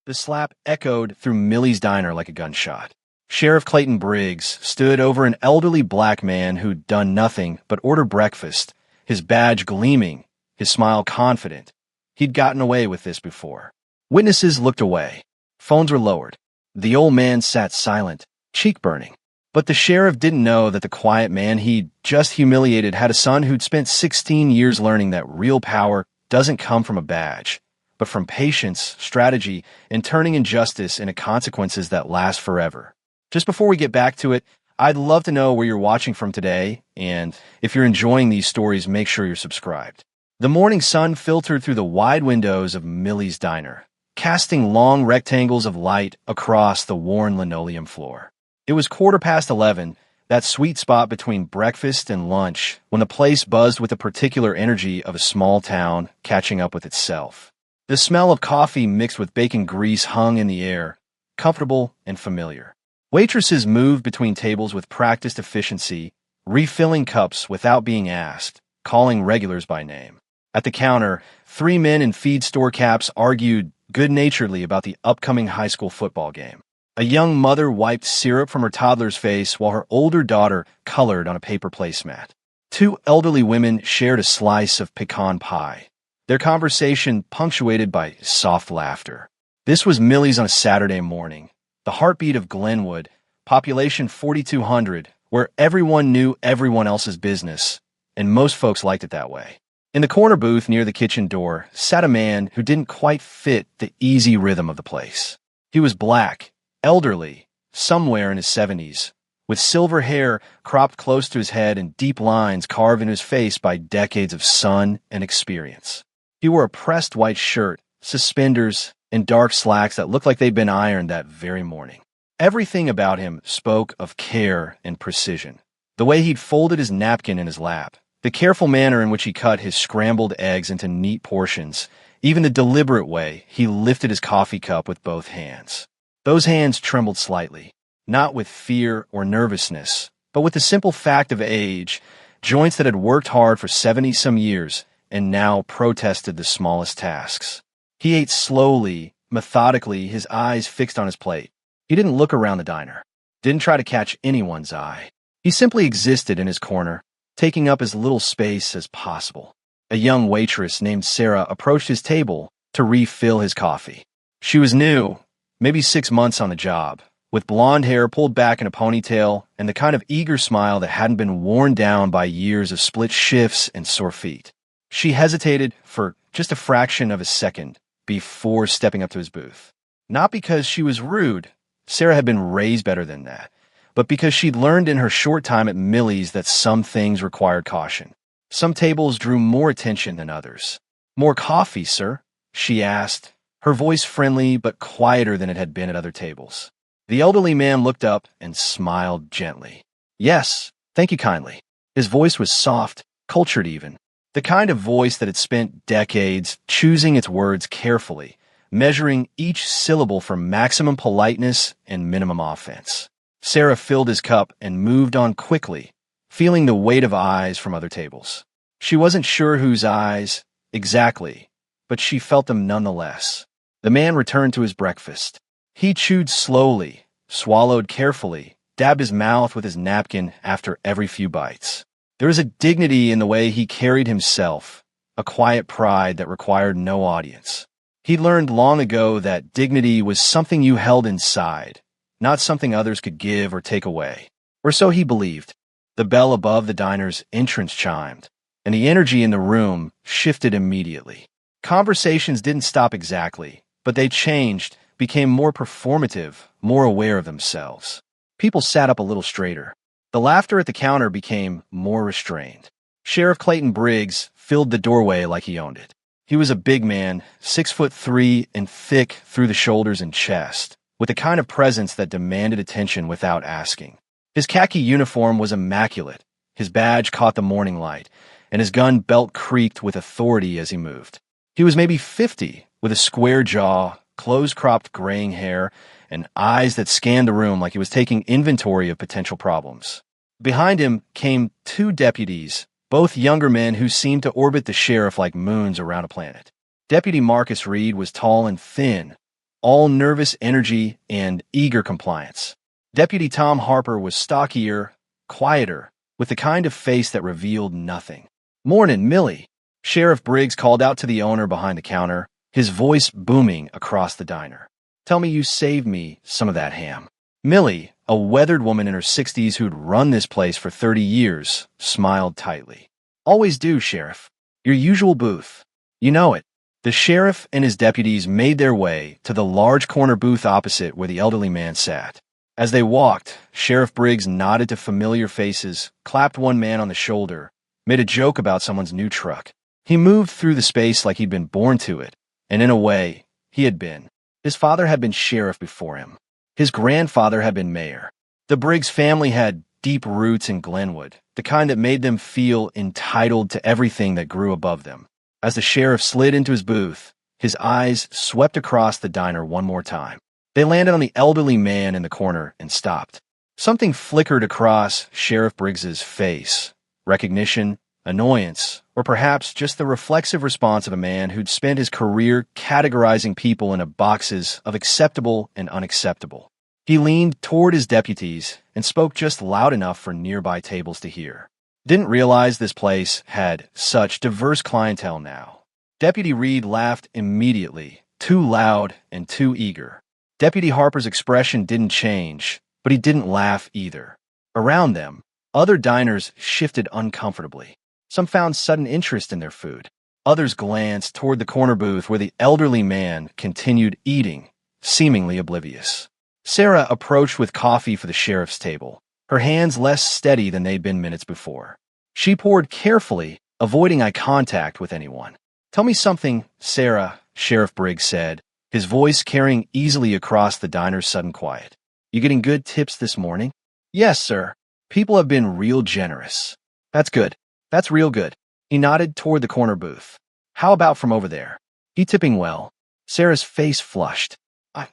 The slap echoed through Millie's diner like a gunshot. Sheriff Clayton Briggs stood over an elderly black man who'd done nothing but order breakfast, his badge gleaming, his smile confident. He'd gotten away with this before. Witnesses looked away. Phones were lowered. The old man sat silent, cheek burning. But the sheriff didn't know that the quiet man he'd just humiliated had a son who'd spent 16 years learning that real power doesn't come from a badge, but from patience, strategy, and turning injustice into consequences that last forever. Just before we get back to it, I'd love to know where you're watching from today, and if you're enjoying these stories, make sure you're subscribed. The morning sun filtered through the wide windows of Millie's diner, casting long rectangles of light across the worn linoleum floor. It was 11:15, that sweet spot between breakfast and lunch, when the place buzzed with the particular energy of a small town catching up with itself. The smell of coffee mixed with bacon grease hung in the air, comfortable and familiar. Waitresses moved between tables with practiced efficiency, refilling cups without being asked, calling regulars by name. At the counter, 3 men in feed store caps argued good-naturedly about the upcoming high school football game. A young mother wiped syrup from her toddler's face while her older daughter colored on a paper placemat. 2 elderly women shared a slice of pecan pie, their conversation punctuated by soft laughter. This was Millie's on a Saturday morning, the heartbeat of Glenwood, population 4,200, where everyone knew everyone else's business, and most folks liked it that way. In the corner booth near the kitchen door sat a man who didn't quite fit the easy rhythm of the place. He was black, elderly, somewhere in his 70s, with silver hair cropped close to his head and deep lines carved in his face by decades of sun and experience. He wore a pressed white shirt, suspenders, and dark slacks that looked like they'd been ironed that very morning. Everything about him spoke of care and precision. The way he'd folded his napkin in his lap, the careful manner in which he cut his scrambled eggs into neat portions, even the deliberate way he lifted his coffee cup with both hands. Those hands trembled slightly, not with fear or nervousness, but with the simple fact of age, joints that had worked hard for 70-some years and now protested the smallest tasks. He ate slowly, methodically, his eyes fixed on his plate. He didn't look around the diner, didn't try to catch anyone's eye. He simply existed in his corner, taking up as little space as possible. A young waitress named Sarah approached his table to refill his coffee. She was new, maybe 6 months on the job, with blonde hair pulled back in a ponytail and the kind of eager smile that hadn't been worn down by years of split shifts and sore feet. She hesitated for just a fraction of a second before stepping up to his booth. Not because she was rude, Sarah had been raised better than that, but because she'd learned in her short time at Millie's that some things required caution. Some tables drew more attention than others. "More coffee, sir?" she asked, her voice friendly but quieter than it had been at other tables. The elderly man looked up and smiled gently. "Yes, thank you kindly." His voice was soft, cultured even, the kind of voice that had spent decades choosing its words carefully, measuring each syllable for maximum politeness and minimum offense. Sarah filled his cup and moved on quickly, feeling the weight of eyes from other tables. She wasn't sure whose eyes exactly, but she felt them nonetheless. The man returned to his breakfast. He chewed slowly, swallowed carefully, dabbed his mouth with his napkin after every few bites. There was a dignity in the way he carried himself, a quiet pride that required no audience. He learned long ago that dignity was something you held inside, not something others could give or take away. Or so he believed. The bell above the diner's entrance chimed, and the energy in the room shifted immediately. Conversations didn't stop exactly, but they changed, became more performative, more aware of themselves. People sat up a little straighter. The laughter at the counter became more restrained. Sheriff Clayton Briggs filled the doorway like he owned it. He was a big man, 6'3" and thick through the shoulders and chest, with the kind of presence that demanded attention without asking. His khaki uniform was immaculate. His badge caught the morning light, and his gun belt creaked with authority as he moved. He was maybe 50, with a square jaw, close-cropped graying hair, and eyes that scanned the room like he was taking inventory of potential problems. Behind him came 2 deputies, both younger men who seemed to orbit the sheriff like moons around a planet. Deputy Marcus Reed was tall and thin, all nervous energy and eager compliance. Deputy Tom Harper was stockier, quieter, with the kind of face that revealed nothing. "Mornin', Millie," Sheriff Briggs called out to the owner behind the counter, his voice booming across the diner. "Tell me you saved me some of that ham." Millie, a weathered woman in her 60s who'd run this place for 30 years, smiled tightly. "Always do, Sheriff. Your usual booth. You know it." The sheriff and his deputies made their way to the large corner booth opposite where the elderly man sat. As they walked, Sheriff Briggs nodded to familiar faces, clapped one man on the shoulder, made a joke about someone's new truck. He moved through the space like he'd been born to it, and in a way, he had been. His father had been sheriff before him. His grandfather had been mayor. The Briggs family had deep roots in Glenwood, the kind that made them feel entitled to everything that grew above them. As the sheriff slid into his booth, his eyes swept across the diner one more time. They landed on the elderly man in the corner and stopped. Something flickered across Sheriff Briggs's face. Recognition, annoyance, or perhaps just the reflexive response of a man who'd spent his career categorizing people into boxes of acceptable and unacceptable. He leaned toward his deputies and spoke just loud enough for nearby tables to hear. Didn't realize this place had such diverse clientele now. Deputy Reed laughed immediately, too loud and too eager. Deputy Harper's expression didn't change, but he didn't laugh either. Around them, other diners shifted uncomfortably. Some found sudden interest in their food. Others glanced toward the corner booth where the elderly man continued eating, seemingly oblivious. Sarah approached with coffee for the sheriff's table, her hands less steady than they'd been minutes before. She poured carefully, avoiding eye contact with anyone. "Tell me something, Sarah," Sheriff Briggs said, his voice carrying easily across the diner's sudden quiet. "You getting good tips this morning?" "Yes, sir. People have been real generous." "That's good. That's real good." He nodded toward the corner booth. "How about from over there? He tipping well?" Sarah's face flushed.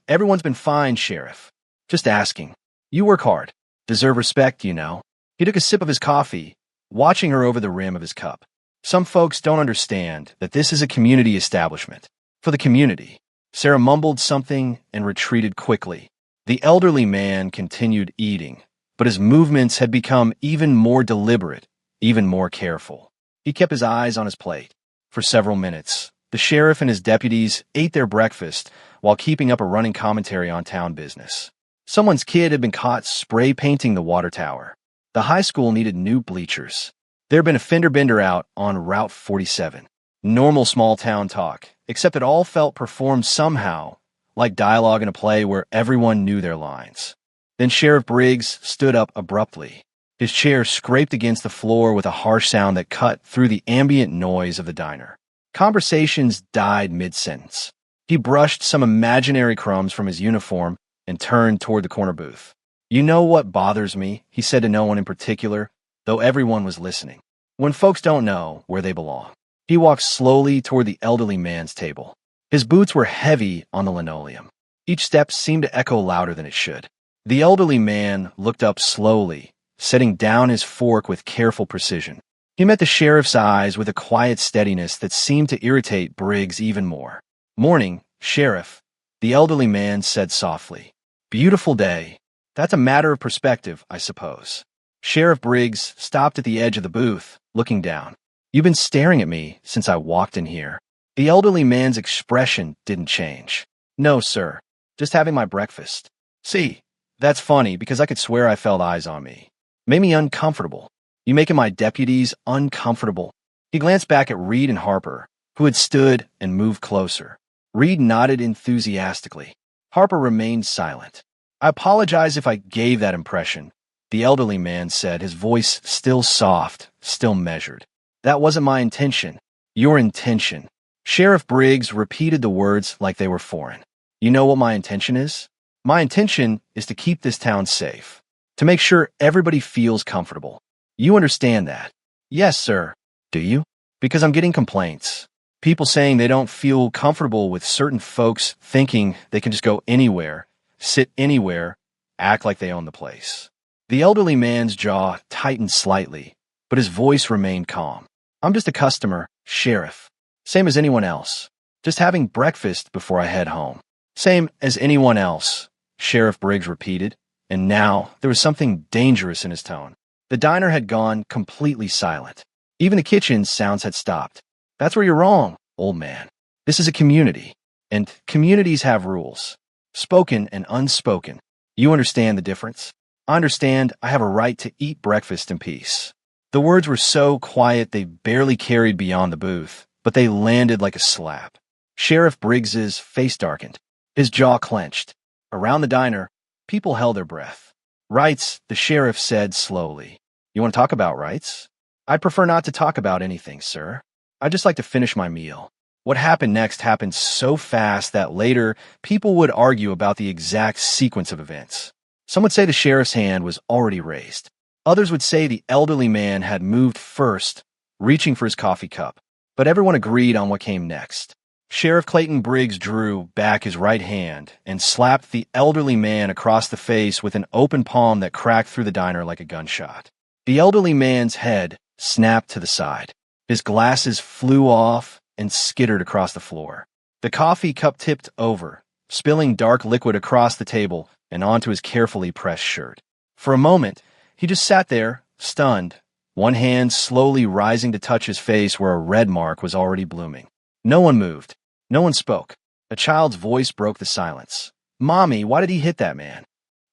"Everyone's been fine, Sheriff. Just asking. You work hard. Deserve respect, you know." He took a sip of his coffee, watching her over the rim of his cup. "Some folks don't understand that this is a community establishment. For the community." Sarah mumbled something and retreated quickly. The elderly man continued eating, but his movements had become even more deliberate, even more careful. He kept his eyes on his plate. For several minutes, the sheriff and his deputies ate their breakfast while keeping up a running commentary on town business. Someone's kid had been caught spray painting the water tower. The high school needed new bleachers. There had been a fender bender out on Route 47. Normal small-town talk, except it all felt performed somehow, like dialogue in a play where everyone knew their lines. Then Sheriff Briggs stood up abruptly. His chair scraped against the floor with a harsh sound that cut through the ambient noise of the diner. Conversations died mid-sentence. He brushed some imaginary crumbs from his uniform and turned toward the corner booth. "You know what bothers me," he said to no one in particular, though everyone was listening. "When folks don't know where they belong." He walked slowly toward the elderly man's table. His boots were heavy on the linoleum. Each step seemed to echo louder than it should. The elderly man looked up slowly, setting down his fork with careful precision. He met the sheriff's eyes with a quiet steadiness that seemed to irritate Briggs even more. "Morning, Sheriff," the elderly man said softly. "Beautiful day. That's a matter of perspective, I suppose." Sheriff Briggs stopped at the edge of the booth, looking down. "You've been staring at me since I walked in here." The elderly man's expression didn't change. "No, sir. Just having my breakfast." "See, that's funny because I could swear I felt eyes on me. Made me uncomfortable. You making my deputies uncomfortable." He glanced back at Reed and Harper, who had stood and moved closer. Reed nodded enthusiastically. Harper remained silent. "I apologize if I gave that impression," the elderly man said, his voice still soft, still measured. "That wasn't my intention. Your intention." Sheriff Briggs repeated the words like they were foreign. "You know what my intention is? My intention is to keep this town safe, to make sure everybody feels comfortable. You understand that?" "Yes, sir." "Do you?" "Because I'm getting complaints. People saying they don't feel comfortable with certain folks thinking they can just go anywhere, sit anywhere, act like they own the place." The elderly man's jaw tightened slightly, but his voice remained calm. "I'm just a customer, Sheriff. Same as anyone else. Just having breakfast before I head home." Same as anyone else, Sheriff Briggs repeated, and now there was something dangerous in his tone. The diner had gone completely silent. Even the kitchen's sounds had stopped. That's where you're wrong, old man. This is a community, and communities have rules, spoken and unspoken. You understand the difference? I understand I have a right to eat breakfast in peace. The words were so quiet they barely carried beyond the booth, but they landed like a slap. Sheriff Briggs's face darkened. His jaw clenched. Around the diner, people held their breath. Rights, the sheriff said slowly. You want to talk about rights? I'd prefer not to talk about anything, sir. I'd just like to finish my meal. What happened next happened so fast that later, people would argue about the exact sequence of events. Some would say the sheriff's hand was already raised. Others would say the elderly man had moved first, reaching for his coffee cup. But everyone agreed on what came next. Sheriff Clayton Briggs drew back his right hand and slapped the elderly man across the face with an open palm that cracked through the diner like a gunshot. The elderly man's head snapped to the side. His glasses flew off and skittered across the floor. The coffee cup tipped over, spilling dark liquid across the table and onto his carefully pressed shirt. For a moment, he just sat there, stunned, one hand slowly rising to touch his face where a red mark was already blooming. No one moved. No one spoke. A child's voice broke the silence. "Mommy, why did he hit that man?"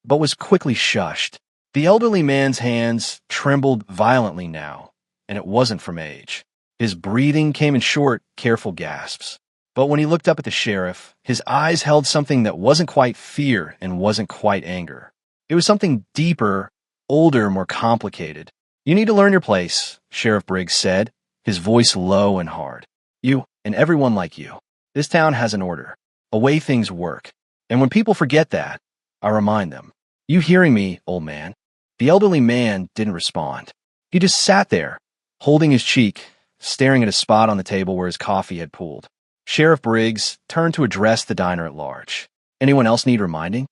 But was quickly shushed. The elderly man's hands trembled violently now, and it wasn't from age. His breathing came in short, careful gasps. But when he looked up at the sheriff, his eyes held something that wasn't quite fear and wasn't quite anger. It was something deeper, older, more complicated. "You need to learn your place," Sheriff Briggs said, his voice low and hard. "You and everyone like you. This town has an order, a way things work. And when people forget that, I remind them. You hearing me, old man?" The elderly man didn't respond. He just sat there, holding his cheek, staring at a spot on the table where his coffee had pooled. Sheriff Briggs turned to address the diner at large. "Anyone else need reminding?"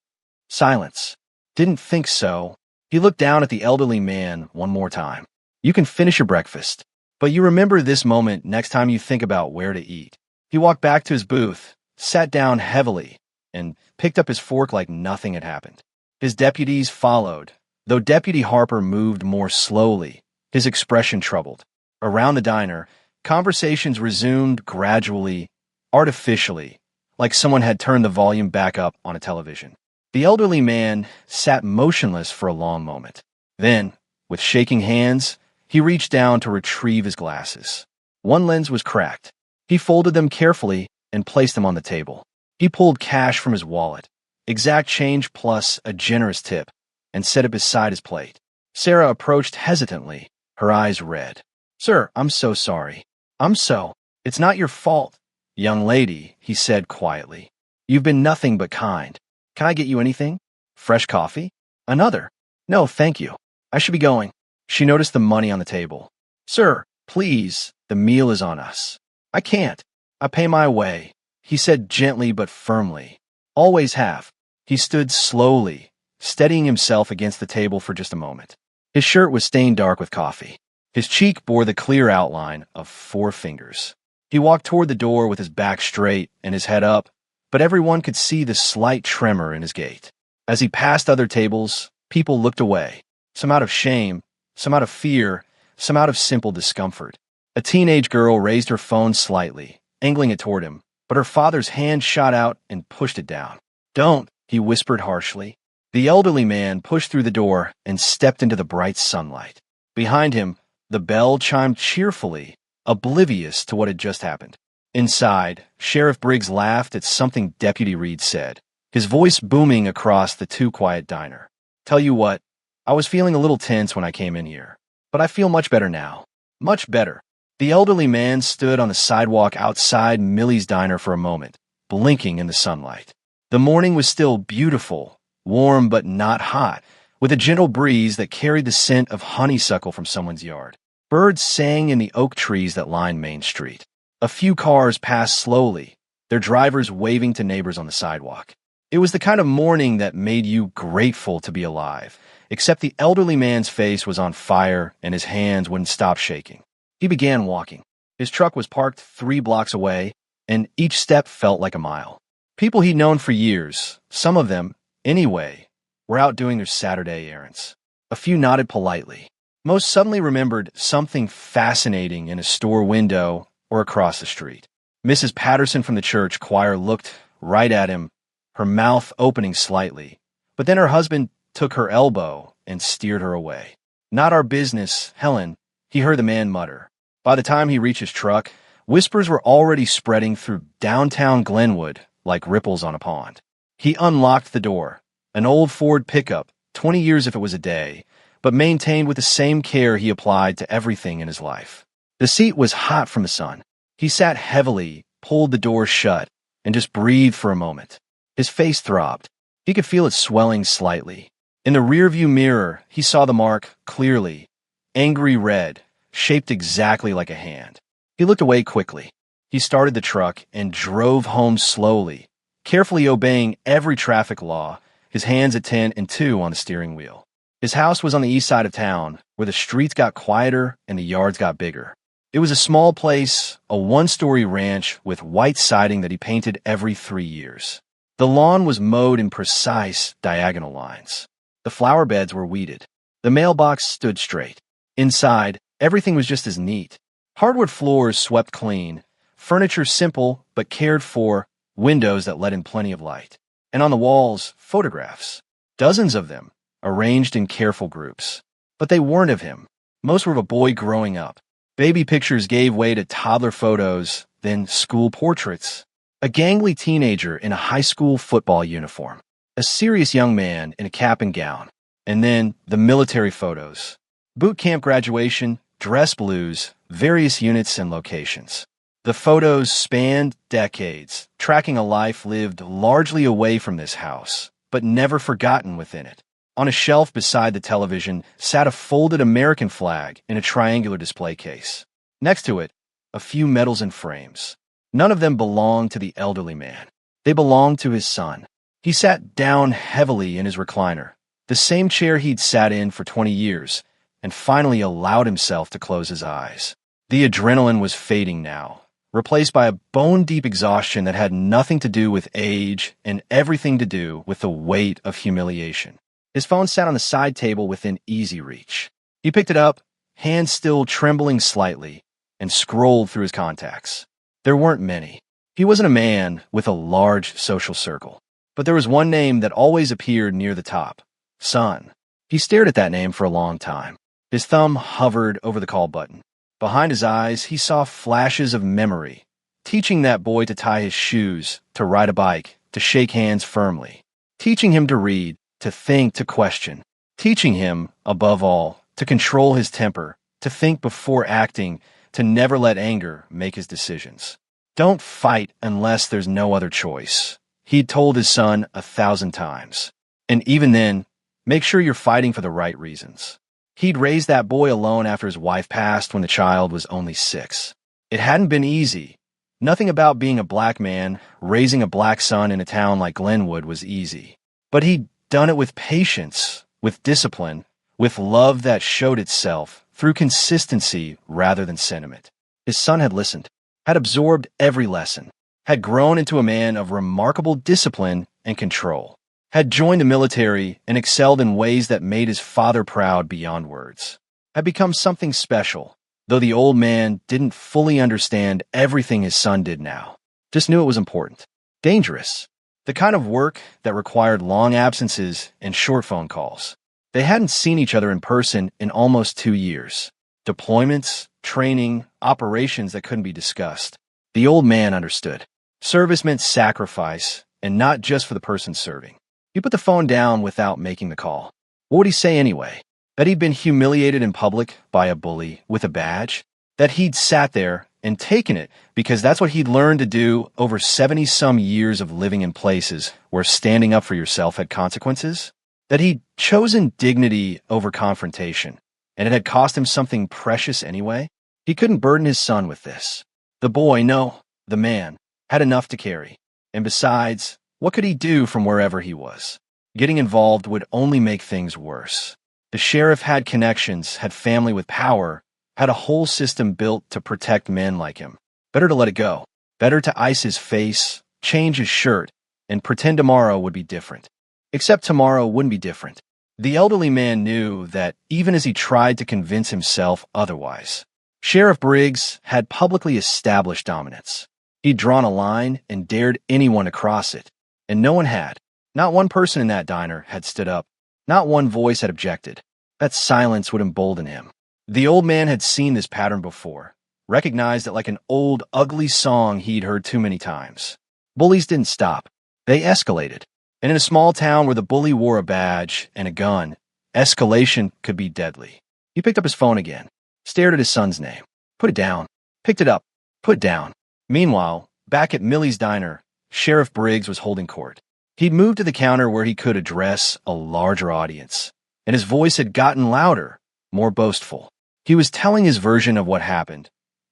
Silence. "Didn't think so." He looked down at the elderly man one more time. "You can finish your breakfast, but you remember this moment next time you think about where to eat." He walked back to his booth, sat down heavily, and picked up his fork like nothing had happened. His deputies followed, though Deputy Harper moved more slowly, his expression troubled. Around the diner, conversations resumed gradually, artificially, like someone had turned the volume back up on a television. The elderly man sat motionless for a long moment. Then, with shaking hands, he reached down to retrieve his glasses. One lens was cracked. He folded them carefully and placed them on the table. He pulled cash from his wallet, exact change plus a generous tip, and set it beside his plate. Sarah approached hesitantly, her eyes red. "Sir, I'm so sorry. It's not your fault." "Young lady," he said quietly, "you've been nothing but kind. Can I get you anything? Fresh coffee? Another?" "No, thank you. I should be going." She noticed the money on the table. "Sir, please, the meal is on us." "I can't. I pay my way," he said gently but firmly. "Always have." He stood slowly, steadying himself against the table for just a moment. His shirt was stained dark with coffee. His cheek bore the clear outline of 4 fingers. He walked toward the door with his back straight and his head up, but everyone could see the slight tremor in his gait. As he passed other tables, people looked away, some out of shame, some out of fear, some out of simple discomfort. A teenage girl raised her phone slightly, angling it toward him, but her father's hand shot out and pushed it down. "Don't," he whispered harshly. The elderly man pushed through the door and stepped into the bright sunlight. Behind him, the bell chimed cheerfully, oblivious to what had just happened. Inside, Sheriff Briggs laughed at something Deputy Reed said, his voice booming across the too-quiet diner. "Tell you what, I was feeling a little tense when I came in here, but I feel much better now. Much better." The elderly man stood on the sidewalk outside Millie's diner for a moment, blinking in the sunlight. The morning was still beautiful, warm but not hot, with a gentle breeze that carried the scent of honeysuckle from someone's yard. Birds sang in the oak trees that lined Main Street. A few cars passed slowly, their drivers waving to neighbors on the sidewalk. It was the kind of morning that made you grateful to be alive, except the elderly man's face was on fire and his hands wouldn't stop shaking. He began walking. His truck was parked 3 blocks away, and each step felt like a mile. People he'd known for years, some of them, anyway, were out doing their Saturday errands. A few nodded politely. Most suddenly remembered something fascinating in a store window or across the street. Mrs. Patterson from the church choir looked right at him, her mouth opening slightly, but then her husband took her elbow and steered her away. "Not our business, Helen," he heard the man mutter. By the time he reached his truck, whispers were already spreading through downtown Glenwood like ripples on a pond. He unlocked the door, an old Ford pickup, 20 years if it was a day, but maintained with the same care he applied to everything in his life. The seat was hot from the sun. He sat heavily, pulled the door shut, and just breathed for a moment. His face throbbed. He could feel it swelling slightly. In the rearview mirror, he saw the mark clearly, angry red, shaped exactly like a hand. He looked away quickly. He started the truck and drove home slowly, carefully obeying every traffic law, his hands at 10 and 2 on the steering wheel. His house was on the east side of town, where the streets got quieter and the yards got bigger. It was a small place, a one-story ranch with white siding that he painted every 3 years. The lawn was mowed in precise diagonal lines. The flower beds were weeded. The mailbox stood straight. Inside, everything was just as neat. Hardwood floors swept clean, furniture simple but cared for, windows that let in plenty of light. And on the walls, photographs. Dozens of them, arranged in careful groups. But they weren't of him. Most were of a boy growing up. Baby pictures gave way to toddler photos, then school portraits. A gangly teenager in a high school football uniform. A serious young man in a cap and gown. And then the military photos. Boot camp graduation, dress blues, various units and locations. The photos spanned decades, tracking a life lived largely away from this house, but never forgotten within it. On a shelf beside the television sat a folded American flag in a triangular display case. Next to it, a few medals and frames. None of them belonged to the elderly man. They belonged to his son. He sat down heavily in his recliner, the same chair he'd sat in for 20 years, and finally allowed himself to close his eyes. The adrenaline was fading now, replaced by a bone-deep exhaustion that had nothing to do with age and everything to do with the weight of humiliation. His phone sat on the side table within easy reach. He picked it up, hands still trembling slightly, and scrolled through his contacts. There weren't many. He wasn't a man with a large social circle. But there was one name that always appeared near the top. Son. He stared at that name for a long time. His thumb hovered over the call button. Behind his eyes, he saw flashes of memory, teaching that boy to tie his shoes, to ride a bike, to shake hands firmly, teaching him to read, to think, to question, teaching him, above all, to control his temper, to think before acting, to never let anger make his decisions. Don't fight unless there's no other choice, he'd told his son 1,000 times. And even then, make sure you're fighting for the right reasons. He'd raised that boy alone after his wife passed when the child was only 6. It hadn't been easy. Nothing about being a black man, raising a black son in a town like Glenwood was easy. But he'd done it with patience, with discipline, with love that showed itself through consistency rather than sentiment. His son had listened, had absorbed every lesson, had grown into a man of remarkable discipline and control, had joined the military and excelled in ways that made his father proud beyond words, had become something special, though the old man didn't fully understand everything his son did now. Just knew it was important, dangerous, the kind of work that required long absences and short phone calls. They hadn't seen each other in person in almost 2 years. Deployments, training, operations that couldn't be discussed. The old man understood. Service meant sacrifice, and not just for the person serving. He put the phone down without making the call. What would he say anyway? That he'd been humiliated in public by a bully with a badge? That he'd sat there and taken it because that's what he'd learned to do over 70-some years of living in places where standing up for yourself had consequences? That he'd chosen dignity over confrontation, and it had cost him something precious anyway? He couldn't burden his son with this. The boy, no, the man, had enough to carry. And besides, what could he do from wherever he was? Getting involved would only make things worse. The sheriff had connections, had family with power, had a whole system built to protect men like him. Better to let it go. Better to ice his face, change his shirt, and pretend tomorrow would be different. Except tomorrow wouldn't be different. The elderly man knew that even as he tried to convince himself otherwise. Sheriff Briggs had publicly established dominance. He'd drawn a line and dared anyone to cross it, and no one had. Not one person in that diner had stood up. Not one voice had objected. That silence would embolden him. The old man had seen this pattern before, recognized it like an old, ugly song he'd heard too many times. Bullies didn't stop. They escalated. And in a small town where the bully wore a badge and a gun, escalation could be deadly. He picked up his phone again, stared at his son's name. Put it down. Picked it up. Put it down. Meanwhile, back at Millie's diner, Sheriff Briggs was holding court. He'd moved to the counter where he could address a larger audience, and his voice had gotten louder, more boastful. He was telling his version of what happened,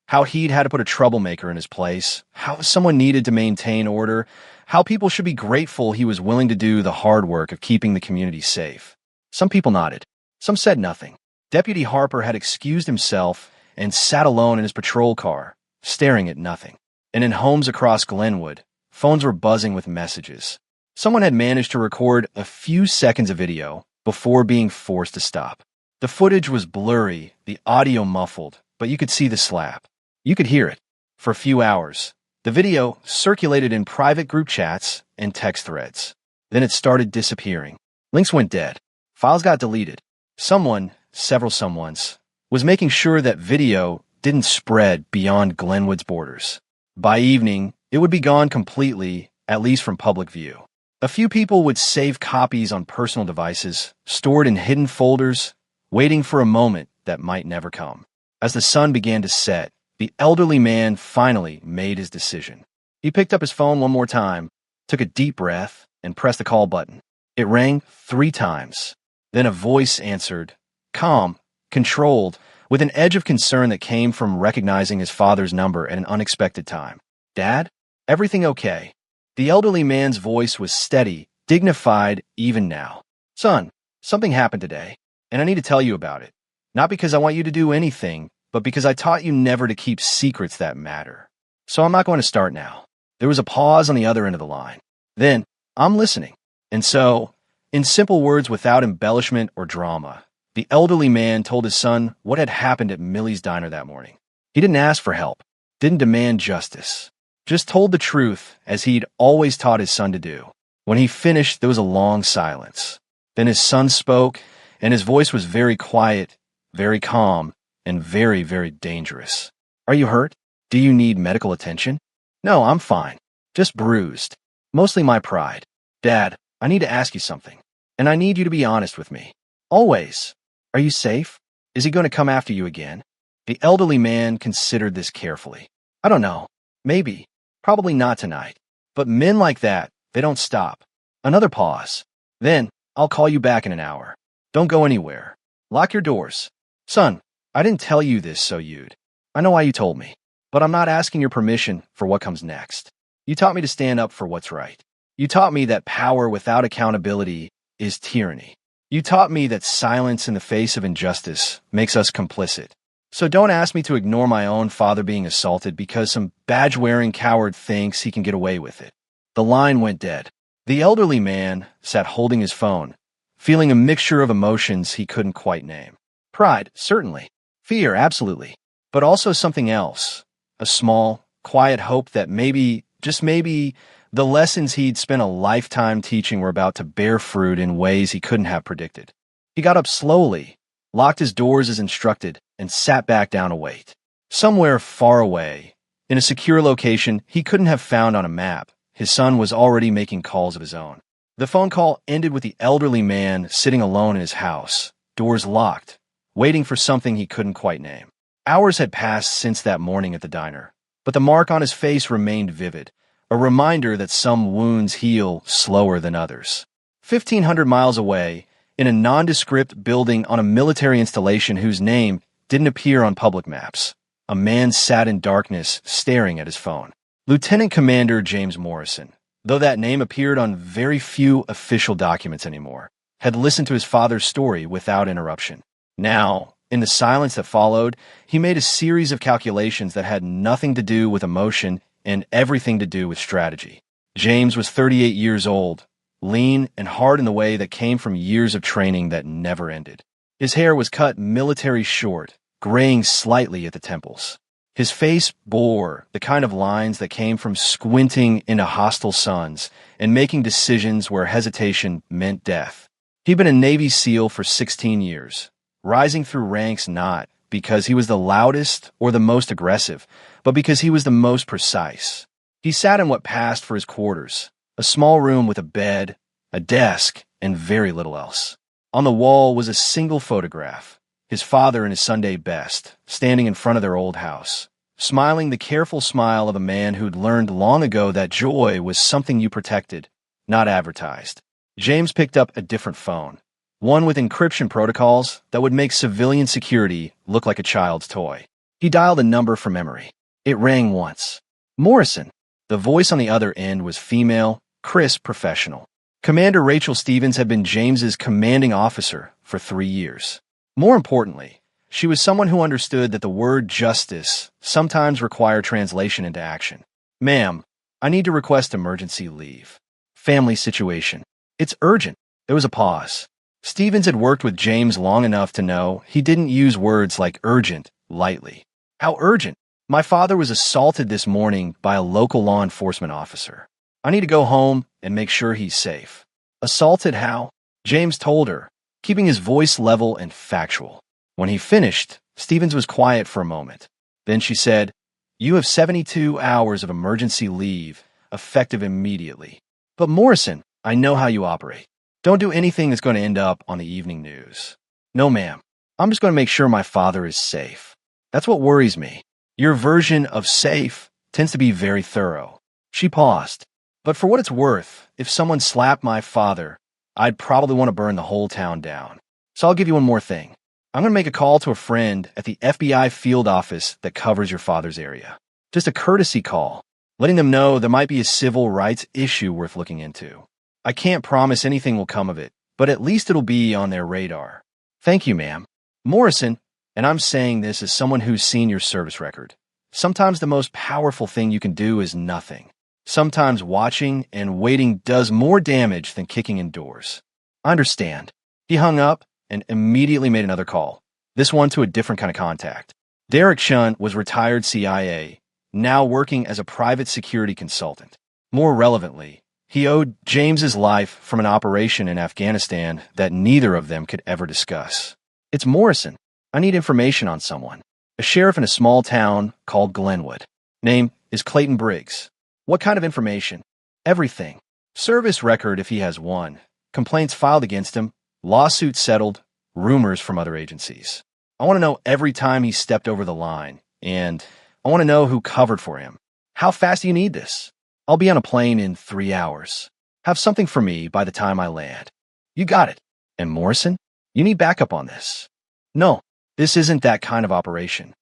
how he'd had to put a troublemaker in his place, how someone needed to maintain order, how people should be grateful he was willing to do the hard work of keeping the community safe. Some people nodded. Some said nothing. Deputy Harper had excused himself and sat alone in his patrol car, staring at nothing. And in homes across Glenwood, phones were buzzing with messages. Someone had managed to record a few seconds of video before being forced to stop. The footage was blurry, the audio muffled, but you could see the slap. You could hear it. For a few hours, the video circulated in private group chats and text threads. Then it started disappearing. Links went dead. Files got deleted. Someone, several someones, was making sure that video didn't spread beyond Glenwood's borders. By evening, it would be gone completely, at least from public view. A few people would save copies on personal devices, stored in hidden folders, waiting for a moment that might never come. As the sun began to set, the elderly man finally made his decision. He picked up his phone one more time, took a deep breath, and pressed the call button. It rang 3 times. Then a voice answered, calm, controlled, with an edge of concern that came from recognizing his father's number at an unexpected time. Dad? Everything okay? The elderly man's voice was steady, dignified even now. Son, something happened today, and I need to tell you about it. Not because I want you to do anything, but because I taught you never to keep secrets that matter. So I'm not going to start now. There was a pause on the other end of the line. Then, I'm listening. And so, in simple words without embellishment or drama, the elderly man told his son what had happened at Millie's diner that morning. He didn't ask for help, didn't demand justice, just told the truth as he'd always taught his son to do. When he finished, there was a long silence. Then his son spoke, and his voice was very quiet, very calm, and very, very dangerous. Are you hurt? Do you need medical attention? No, I'm fine. Just bruised. Mostly my pride. Dad, I need to ask you something, and I need you to be honest with me. Always. Are you safe? Is he going to come after you again? The elderly man considered this carefully. I don't know. Maybe. Probably not tonight. But men like that, they don't stop. Another pause. Then, I'll call you back in an hour. Don't go anywhere. Lock your doors. Son, I didn't tell you this so you'd. I know why you told me. But I'm not asking your permission for what comes next. You taught me to stand up for what's right. You taught me that power without accountability is tyranny. You taught me that silence in the face of injustice makes us complicit. So don't ask me to ignore my own father being assaulted because some badge-wearing coward thinks he can get away with it. The line went dead. The elderly man sat holding his phone, feeling a mixture of emotions he couldn't quite name. Pride, certainly. Fear, absolutely. But also something else. A small, quiet hope that maybe, just maybe, the lessons he'd spent a lifetime teaching were about to bear fruit in ways he couldn't have predicted. He got up slowly, locked his doors as instructed, and sat back down to wait. Somewhere far away, in a secure location he couldn't have found on a map, his son was already making calls of his own. The phone call ended with the elderly man sitting alone in his house, doors locked, waiting for something he couldn't quite name. Hours had passed since that morning at the diner, but the mark on his face remained vivid, a reminder that some wounds heal slower than others. 1,500 miles away, in a nondescript building on a military installation whose name didn't appear on public maps, a man sat in darkness staring at his phone. Lieutenant Commander James Morrison, though that name appeared on very few official documents anymore, had listened to his father's story without interruption. Now, in the silence that followed, he made a series of calculations that had nothing to do with emotion and everything to do with strategy. James was 38 years old, lean and hard in the way that came from years of training that never ended. His hair was cut military short, graying slightly at the temples. His face bore the kind of lines that came from squinting into hostile suns and making decisions where hesitation meant death. He'd been a Navy SEAL for 16 years, rising through ranks not because he was the loudest or the most aggressive, but because he was the most precise. He sat in what passed for his quarters, a small room with a bed, a desk, and very little else. On the wall was a single photograph, his father in his Sunday best, standing in front of their old house, smiling the careful smile of a man who'd learned long ago that joy was something you protected, not advertised. James picked up a different phone, one with encryption protocols that would make civilian security look like a child's toy. He dialed a number from memory. It rang once. Morrison. The voice on the other end was female, crisp, professional. Commander Rachel Stevens had been James's commanding officer for 3 years. More importantly, she was someone who understood that the word justice sometimes required translation into action. Ma'am, I need to request emergency leave. Family situation. It's urgent. There was a pause. Stevens had worked with James long enough to know he didn't use words like urgent lightly. How urgent? My father was assaulted this morning by a local law enforcement officer. I need to go home and make sure he's safe. Assaulted how? James told her, keeping his voice level and factual. When he finished, Stevens was quiet for a moment. Then she said, "You have 72 hours of emergency leave, effective immediately. But Morrison, I know how you operate. Don't do anything that's going to end up on the evening news." "No, ma'am. I'm just going to make sure my father is safe. That's what worries me. Your version of safe tends to be very thorough." She paused. "But for what it's worth, if someone slapped my father, I'd probably want to burn the whole town down. So I'll give you one more thing. I'm going to make a call to a friend at the FBI field office that covers your father's area. Just a courtesy call, letting them know there might be a civil rights issue worth looking into. I can't promise anything will come of it, but at least it'll be on their radar." "Thank you, ma'am." Morrison, and I'm saying this as someone who's seen your service record, sometimes the most powerful thing you can do is nothing. Sometimes watching and waiting does more damage than kicking indoors. "I understand." He hung up and immediately made another call, this one to a different kind of contact. Derek Shun was retired CIA, now working as a private security consultant. More relevantly, he owed James's life from an operation in Afghanistan that neither of them could ever discuss. "It's Morrison. I need information on someone. A sheriff in a small town called Glenwood. Name is Clayton Briggs." "What kind of information?" "Everything. Service record if he has one. Complaints filed against him. Lawsuit settled. Rumors from other agencies. I want to know every time he stepped over the line, and I want to know who covered for him. How fast do you need this?" "I'll be on a plane in 3 hours. Have something for me by the time I land." "You got it." "And Morrison, you need backup on this." "No, this isn't that kind of operation."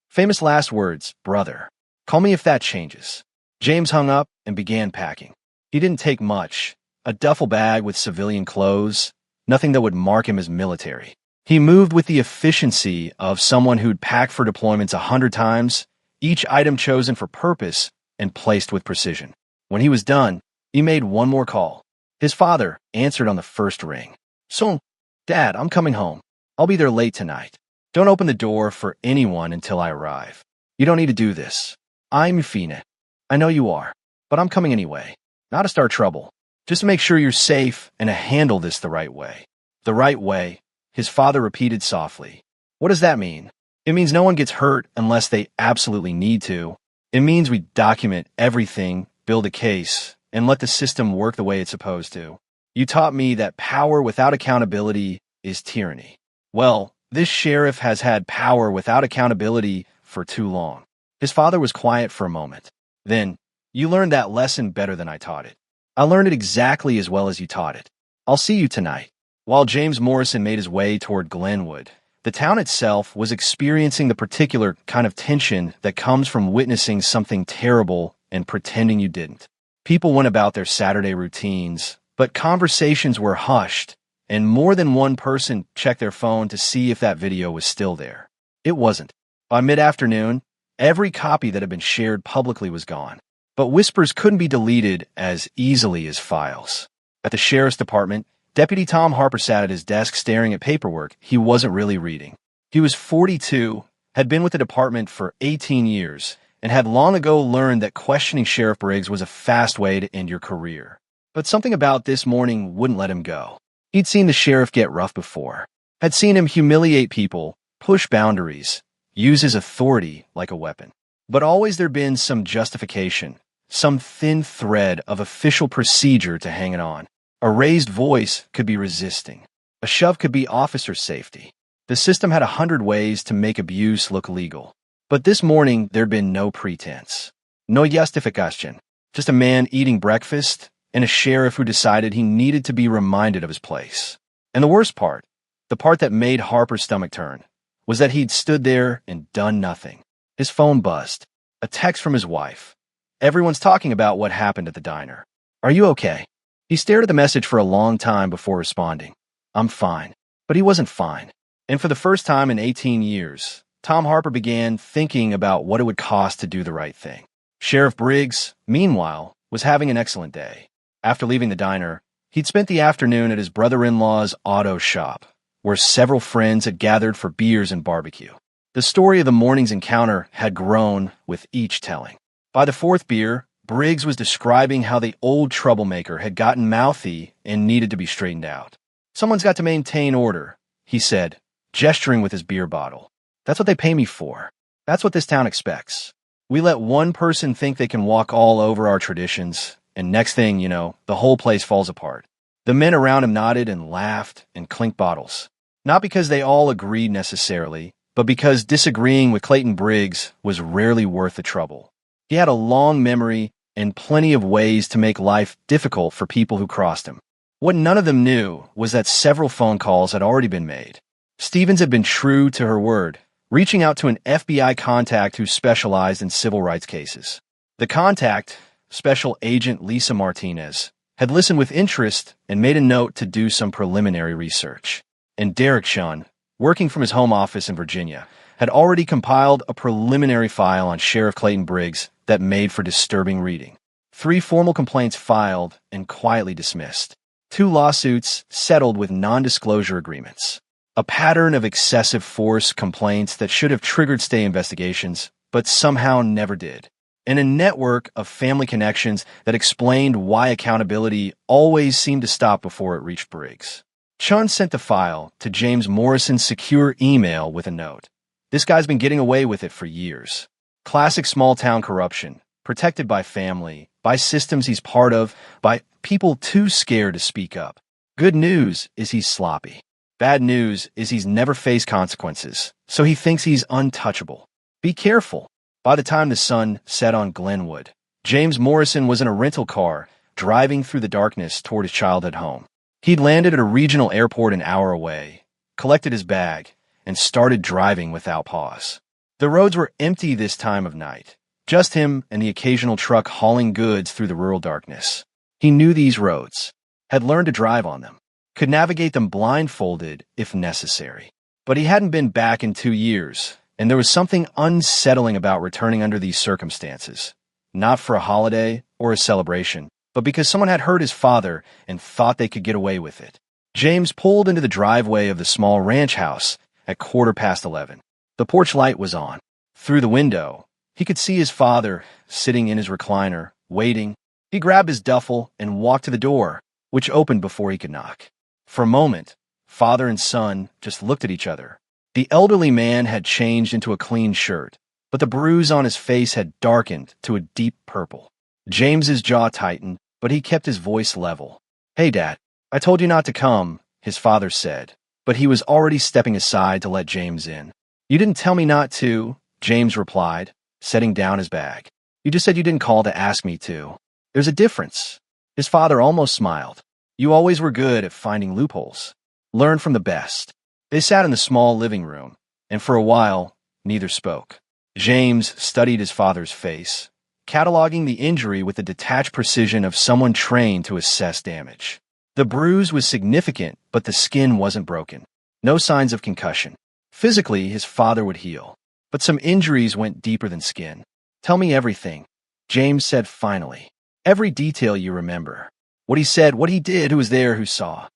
Famous last words, brother. Call me if that changes. James hung up and began packing. He didn't take much. A duffel bag with civilian clothes, nothing that would mark him as military. He moved with the efficiency of someone who'd packed for deployments 100 times, each item chosen for purpose and placed with precision. When he was done, he made one more call. His father answered on the first ring. "So, Dad, I'm coming home. I'll be there late tonight. Don't open the door for anyone until I arrive. You don't need to do this. I'm Fina. I know you are, but I'm coming anyway. Not to start trouble. Just to make sure you're safe and to handle this the right way." "The right way," his father repeated softly. "What does that mean?" "It means no one gets hurt unless they absolutely need to. It means we document everything, build a case, and let the system work the way it's supposed to. You taught me that power without accountability is tyranny. Well, this sheriff has had power without accountability for too long." His father was quiet for a moment. Then, "You learned that lesson better than I taught it. I learned it exactly as well as you taught it. I'll see you tonight." While James Morrison made his way toward Glenwood, the town itself was experiencing the particular kind of tension that comes from witnessing something terrible and pretending you didn't. People went about their Saturday routines, but conversations were hushed, and more than one person checked their phone to see if that video was still there. It wasn't. By mid-afternoon, every copy that had been shared publicly was gone. But whispers couldn't be deleted as easily as files. At the sheriff's department, Deputy Tom Harper sat at his desk staring at paperwork he wasn't really reading. He was 42, had been with the department for 18 years, and had long ago learned that questioning Sheriff Briggs was a fast way to end your career. But something about this morning wouldn't let him go. He'd seen the sheriff get rough before, had seen him humiliate people, push boundaries, use his authority like a weapon. But always there'd been some justification, some thin thread of official procedure to hang it on. A raised voice could be resisting. A shove could be officer safety. The system had 100 ways to make abuse look legal. But this morning, there'd been no pretense. No justification. Just a man eating breakfast and a sheriff who decided he needed to be reminded of his place. And the worst part, the part that made Harper's stomach turn, was that he'd stood there and done nothing. His phone buzzed. A text from his wife. Everyone's talking about what happened at the diner. Are you okay? He stared at the message for a long time before responding. I'm fine. But he wasn't fine. And for the first time in 18 years, Tom Harper began thinking about what it would cost to do the right thing. Sheriff Briggs, meanwhile, was having an excellent day. After leaving the diner, he'd spent the afternoon at his brother-in-law's auto shop, where several friends had gathered for beers and barbecue. The story of the morning's encounter had grown with each telling. By the fourth beer, Briggs was describing how the old troublemaker had gotten mouthy and needed to be straightened out. Someone's got to maintain order, he said, gesturing with his beer bottle. That's what they pay me for. That's what this town expects. We let one person think they can walk all over our traditions, and next thing you know, the whole place falls apart. The men around him nodded and laughed and clinked bottles. Not because they all agreed necessarily, but because disagreeing with Clayton Briggs was rarely worth the trouble. He had a long memory and plenty of ways to make life difficult for people who crossed him. What none of them knew was that several phone calls had already been made. Stevens had been true to her word, reaching out to an FBI contact who specialized in civil rights cases. The contact, Special Agent Lisa Martinez, had listened with interest and made a note to do some preliminary research. And Derek Shun, working from his home office in Virginia, had already compiled a preliminary file on Sheriff Clayton Briggs that made for disturbing reading. 3 formal complaints filed and quietly dismissed. 2 lawsuits settled with non-disclosure agreements. A pattern of excessive force complaints that should have triggered stay investigations, but somehow never did. And a network of family connections that explained why accountability always seemed to stop before it reached Briggs. Chun sent the file to James Morrison's secure email with a note. This guy's been getting away with it for years. Classic small-town corruption, protected by family, by systems he's part of, by people too scared to speak up. Good news is he's sloppy. Bad news is he's never faced consequences, so he thinks he's untouchable. Be careful. By the time the sun set on Glenwood, James Morrison was in a rental car, driving through the darkness toward his childhood home. He'd landed at a regional airport an hour away, collected his bag, and started driving without pause. The roads were empty this time of night, just him and the occasional truck hauling goods through the rural darkness. He knew these roads, had learned to drive on them, could navigate them blindfolded if necessary. But he hadn't been back in 2 years, and there was something unsettling about returning under these circumstances. Not for a holiday or a celebration, but because someone had hurt his father and thought they could get away with it. James pulled into the driveway of the small ranch house at 11:15. The porch light was on. Through the window, he could see his father sitting in his recliner, waiting. He grabbed his duffel and walked to the door, which opened before he could knock. For a moment, father and son just looked at each other. The elderly man had changed into a clean shirt, but the bruise on his face had darkened to a deep purple. James's jaw tightened, but he kept his voice level. "Hey, Dad, I told you not to come," his father said, but he was already stepping aside to let James in. "You didn't tell me not to," James replied, setting down his bag. "You just said you didn't call to ask me to. There's a difference." His father almost smiled. "You always were good at finding loopholes. Learn from the best." They sat in the small living room, and for a while, neither spoke. James studied his father's face, cataloging the injury with the detached precision of someone trained to assess damage. The bruise was significant, but the skin wasn't broken. No signs of concussion. Physically, his father would heal, but some injuries went deeper than skin. "Tell me everything," James said finally. Every detail you remember. What he said, what he did, who was there, who saw.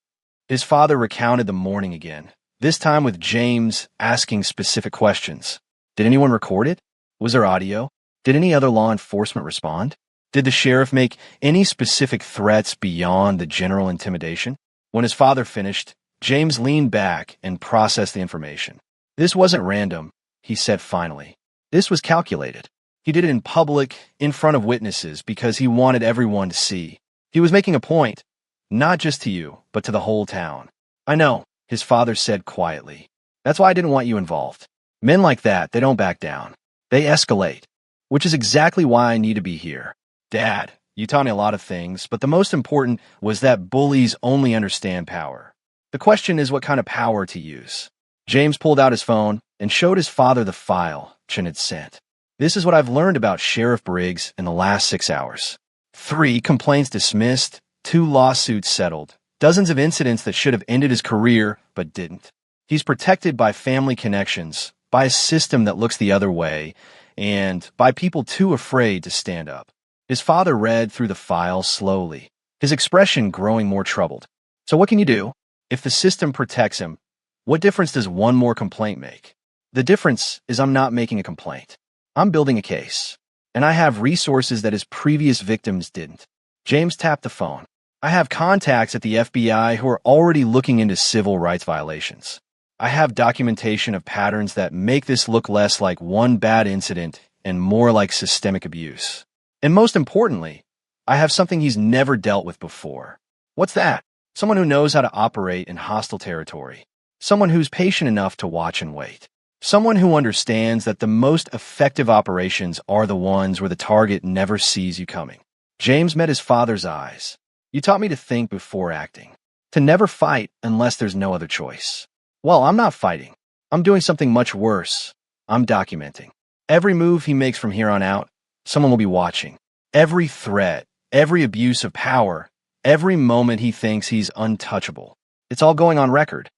His father recounted the morning again, this time with James asking specific questions. Did anyone record it? Was there audio? Did any other law enforcement respond? Did the sheriff make any specific threats beyond the general intimidation? When his father finished, James leaned back and processed the information. This wasn't random, he said finally. This was calculated. He did it in public, in front of witnesses, because he wanted everyone to see. He was making a point, not just to you, but to the whole town. I know, his father said quietly. That's why I didn't want you involved. Men like that, they don't back down. They escalate, which is exactly why I need to be here. Dad, you taught me a lot of things, but the most important was that bullies only understand power. The question is what kind of power to use. James pulled out his phone and showed his father the file Chen had sent. This is what I've learned about Sheriff Briggs in the last 6 hours. 3 complaints dismissed, 2 lawsuits settled, dozens of incidents that should have ended his career but didn't. He's protected by family connections, by a system that looks the other way, and by people too afraid to stand up. His father read through the file slowly, his expression growing more troubled. So what can you do? If the system protects him, what difference does one more complaint make? The difference is I'm not making a complaint. I'm building a case. And I have resources that his previous victims didn't. James tapped the phone. I have contacts at the FBI who are already looking into civil rights violations. I have documentation of patterns that make this look less like one bad incident and more like systemic abuse. And most importantly, I have something he's never dealt with before. What's that? Someone who knows how to operate in hostile territory. Someone who's patient enough to watch and wait. Someone who understands that the most effective operations are the ones where the target never sees you coming. James met his father's eyes. You taught me to think before acting. To never fight unless there's no other choice. Well, I'm not fighting. I'm doing something much worse. I'm documenting. Every move he makes from here on out, someone will be watching. Every threat, every abuse of power, every moment he thinks he's untouchable. It's all going on record.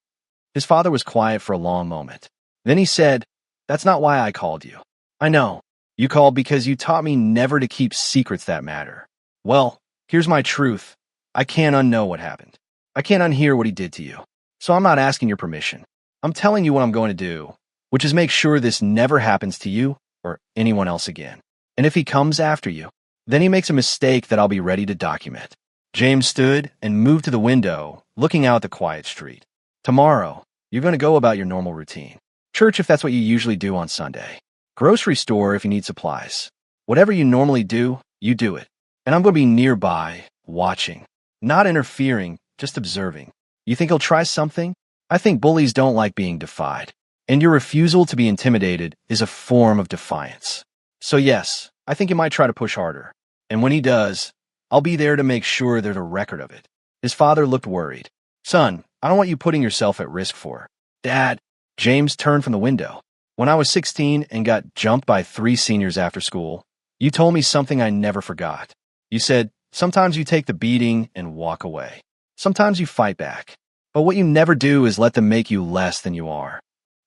His father was quiet for a long moment. Then he said, "That's not why I called you. I know. You called because you taught me never to keep secrets that matter. Well, here's my truth. I can't unknow what happened. I can't unhear what he did to you. So I'm not asking your permission. I'm telling you what I'm going to do, which is make sure this never happens to you or anyone else again. And if he comes after you, then he makes a mistake that I'll be ready to document." James stood and moved to the window, looking out the quiet street. Tomorrow, you're going to go about your normal routine. Church if that's what you usually do on Sunday. Grocery store if you need supplies. Whatever you normally do, you do it. And I'm going to be nearby, watching. Not interfering, just observing. You think he'll try something? I think bullies don't like being defied. And your refusal to be intimidated is a form of defiance. So yes, I think he might try to push harder. And when he does, I'll be there to make sure there's a record of it. His father looked worried. Son, I don't want you putting yourself at risk for. Dad. James turned from the window. When I was 16 and got jumped by 3 seniors after school, you told me something I never forgot. You said, sometimes you take the beating and walk away. Sometimes you fight back. But what you never do is let them make you less than you are.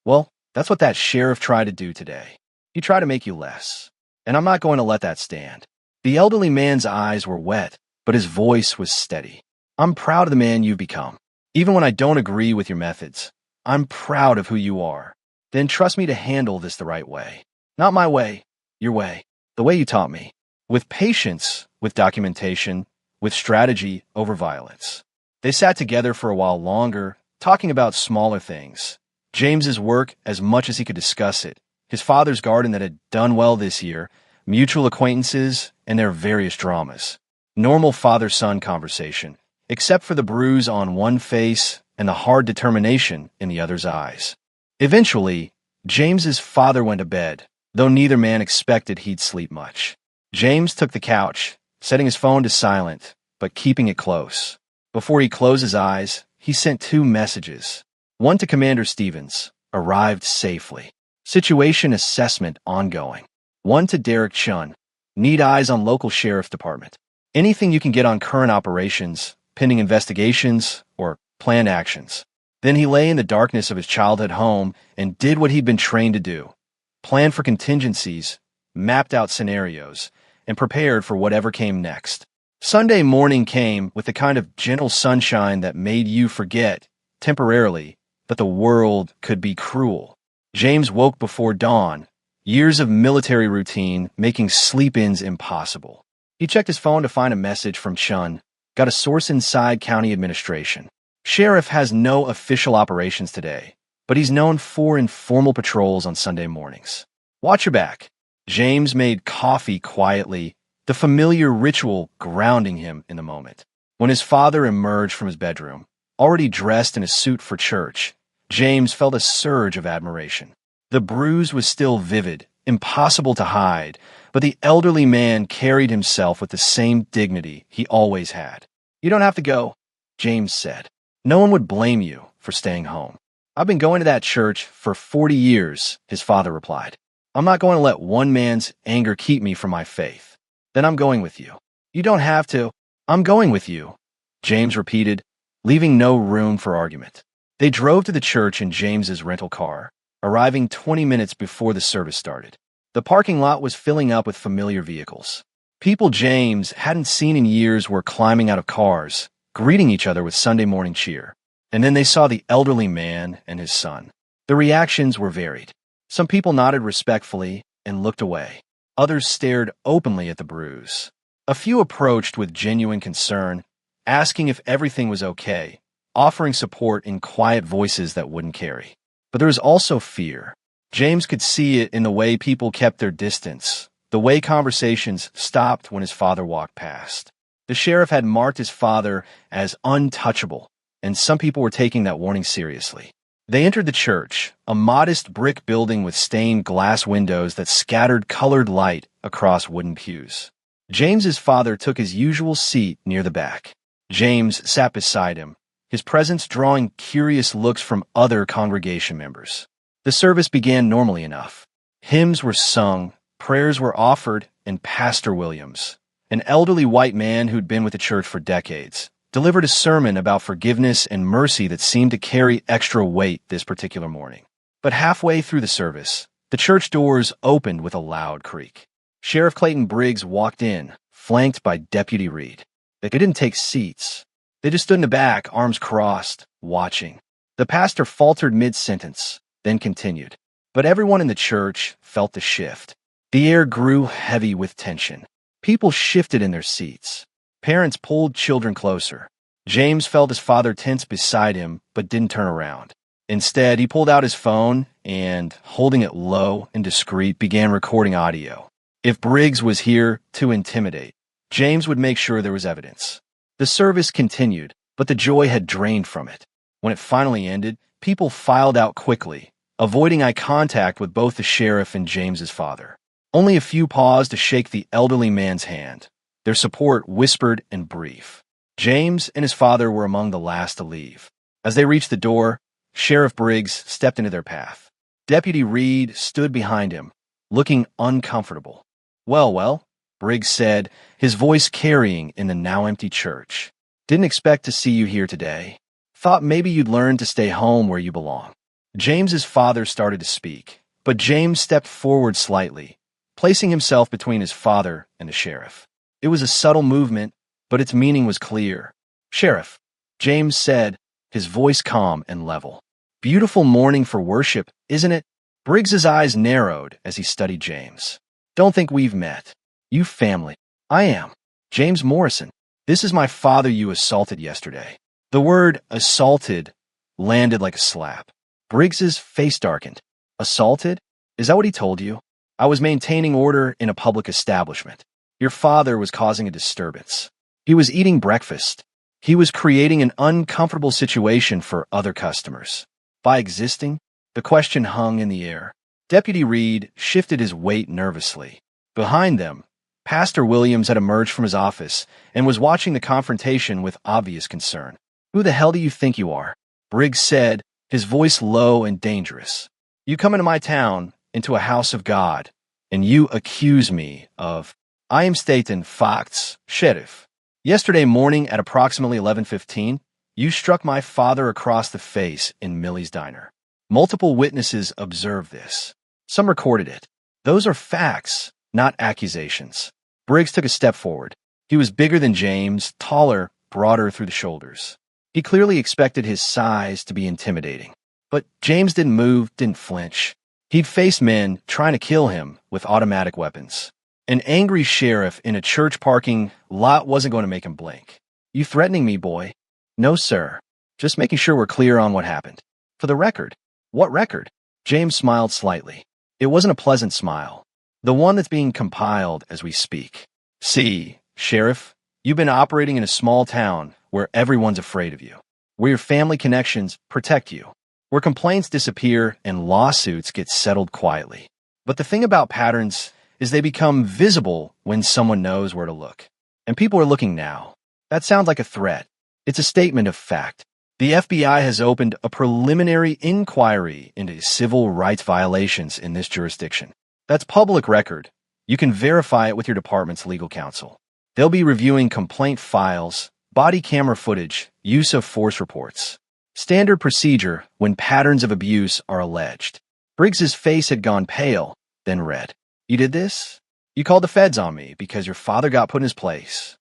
Well, that's what that sheriff tried to do today. He tried to make you less. And I'm not going to let that stand. The elderly man's eyes were wet, but his voice was steady. I'm proud of the man you've become. Even when I don't agree with your methods, I'm proud of who you are. Then trust me to handle this the right way. Not my way, your way, the way you taught me. With patience, with documentation, with strategy over violence. They sat together for a while longer, talking about smaller things. James's work as much as he could discuss it, his father's garden that had done well this year, mutual acquaintances, and their various dramas. Normal father-son conversation, except for the bruise on one face and the hard determination in the other's eyes. Eventually, James's father went to bed, though neither man expected he'd sleep much. James took the couch, setting his phone to silent, but keeping it close. Before he closed his eyes, he sent 2 messages. One to Commander Stevens, arrived safely. Situation assessment ongoing. One to Derek Chun, need eyes on local sheriff department. Anything you can get on current operations, pending investigations, or planned actions. Then he lay in the darkness of his childhood home and did what he'd been trained to do. Planned for contingencies, mapped out scenarios, and prepared for whatever came next. Sunday morning came with the kind of gentle sunshine that made you forget, temporarily, that the world could be cruel. James woke before dawn, years of military routine making sleep-ins impossible. He checked his phone to find a message from Chun, got a source inside county administration. Sheriff has no official operations today, but he's known for informal patrols on Sunday mornings. Watch your back. James made coffee quietly, the familiar ritual grounding him in the moment. When his father emerged from his bedroom, already dressed in a suit for church, James felt a surge of admiration. The bruise was still vivid, impossible to hide, but the elderly man carried himself with the same dignity he always had. "You don't have to go," James said. "No one would blame you for staying home." "I've been going to that church for 40 years, his father replied. "I'm not going to let one man's anger keep me from my faith." "Then I'm going with you." "You don't have to." "I'm going with you," James repeated, leaving no room for argument. They drove to the church in James's rental car, arriving 20 minutes before the service started. The parking lot was filling up with familiar vehicles. People James hadn't seen in years were climbing out of cars, greeting each other with Sunday morning cheer. And then they saw the elderly man and his son. The reactions were varied. Some people nodded respectfully and looked away. Others stared openly at the bruise. A few approached with genuine concern, asking if everything was okay, offering support in quiet voices that wouldn't carry. But there was also fear. James could see it in the way people kept their distance, the way conversations stopped when his father walked past. The sheriff had marked his father as untouchable, and some people were taking that warning seriously. They entered the church, a modest brick building with stained glass windows that scattered colored light across wooden pews. James's father took his usual seat near the back. James sat beside him, his presence drawing curious looks from other congregation members. The service began normally enough. Hymns were sung, prayers were offered, and Pastor Williams, an elderly white man who'd been with the church for decades, delivered a sermon about forgiveness and mercy that seemed to carry extra weight this particular morning. But halfway through the service, the church doors opened with a loud creak. Sheriff Clayton Briggs walked in, flanked by Deputy Reed. They didn't take seats. They just stood in the back, arms crossed, watching. The pastor faltered mid-sentence, then continued. But everyone in the church felt the shift. The air grew heavy with tension. People shifted in their seats. Parents pulled children closer. James felt his father tense beside him, but didn't turn around. Instead, he pulled out his phone and, holding it low and discreet, began recording audio. If Briggs was here to intimidate, James would make sure there was evidence. The service continued, but the joy had drained from it. When it finally ended, people filed out quickly, avoiding eye contact with both the sheriff and James's father. Only a few paused to shake the elderly man's hand, their support whispered and brief. James and his father were among the last to leave. As they reached the door, Sheriff Briggs stepped into their path. Deputy Reed stood behind him, looking uncomfortable. Well, Briggs said, his voice carrying in the now empty church. "Didn't expect to see you here today. Thought maybe you'd learn to stay home where you belong." James's father started to speak, but James stepped forward slightly, placing himself between his father and the sheriff. It was a subtle movement, but its meaning was clear. "Sheriff," James said, his voice calm and level. "Beautiful morning for worship, isn't it?" Briggs's eyes narrowed as he studied James. "Don't think we've met. You family." "I am. James Morrison. This is my father you assaulted yesterday." The word assaulted landed like a slap. Briggs's face darkened. "Assaulted? Is that what he told you?" "I was maintaining order in a public establishment. Your father was causing a disturbance. He was eating breakfast. He was creating an uncomfortable situation for other customers. By existing, the question hung in the air. Deputy Reed shifted his weight nervously. Behind them, Pastor Williams had emerged from his office and was watching the confrontation with obvious concern. "Who the hell do you think you are?" Briggs said, his voice low and dangerous. "You come into my town, into a house of God, and you accuse me of—" "I am stating facts, Sheriff. Yesterday morning at approximately 11:15, you struck my father across the face in Millie's Diner. Multiple witnesses observed this. Some recorded it. Those are facts, not accusations." Briggs took a step forward. He was bigger than James, taller, broader through the shoulders. He clearly expected his size to be intimidating. But James didn't move, didn't flinch. He'd faced men trying to kill him with automatic weapons. An angry sheriff in a church parking lot wasn't going to make him blink. "You threatening me, boy?" "No, sir. Just making sure we're clear on what happened." "For the record." "What record?" James smiled slightly. It wasn't a pleasant smile. The one that's being compiled as we speak. "See, Sheriff, you've been operating in a small town where everyone's afraid of you, where your family connections protect you, where complaints disappear and lawsuits get settled quietly. But the thing about patterns is they become visible when someone knows where to look. And people are looking now. That sounds like a threat. It's a statement of fact. The FBI has opened a preliminary inquiry into civil rights violations in this jurisdiction. That's public record. You can verify it with your department's legal counsel. They'll be reviewing complaint files, body camera footage, use of force reports. Standard procedure when patterns of abuse are alleged. Briggs's face had gone pale, then red. "You did this? You called the feds on me because your father got put in his place."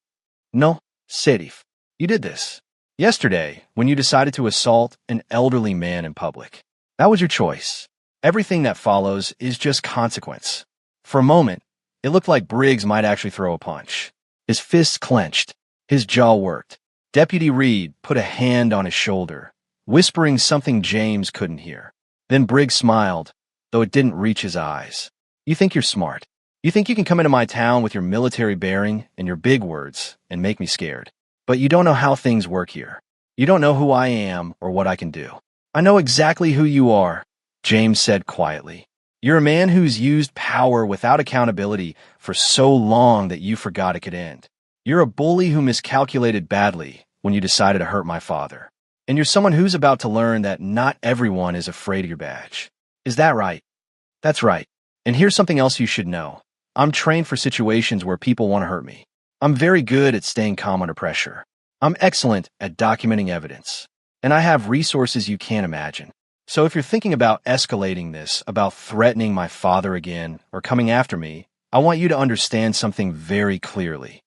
"No, Sheriff. You did this. Yesterday, when you decided to assault an elderly man in public. That was your choice. Everything that follows is just consequence." For a moment, it looked like Briggs might actually throw a punch. His fists clenched. His jaw worked. Deputy Reed put a hand on his shoulder, whispering something James couldn't hear. Then Briggs smiled, though it didn't reach his eyes. "You think you're smart. You think you can come into my town with your military bearing and your big words and make me scared. But you don't know how things work here. You don't know who I am or what I can do." "I know exactly who you are," James said quietly. "You're a man who's used power without accountability for so long that you forgot it could end. You're a bully who miscalculated badly when you decided to hurt my father. And you're someone who's about to learn that not everyone is afraid of your badge. Is that right?" "That's right. And here's something else you should know. I'm trained for situations where people want to hurt me. I'm very good at staying calm under pressure. I'm excellent at documenting evidence. And I have resources you can't imagine. So if you're thinking about escalating this, about threatening my father again, or coming after me, I want you to understand something very clearly."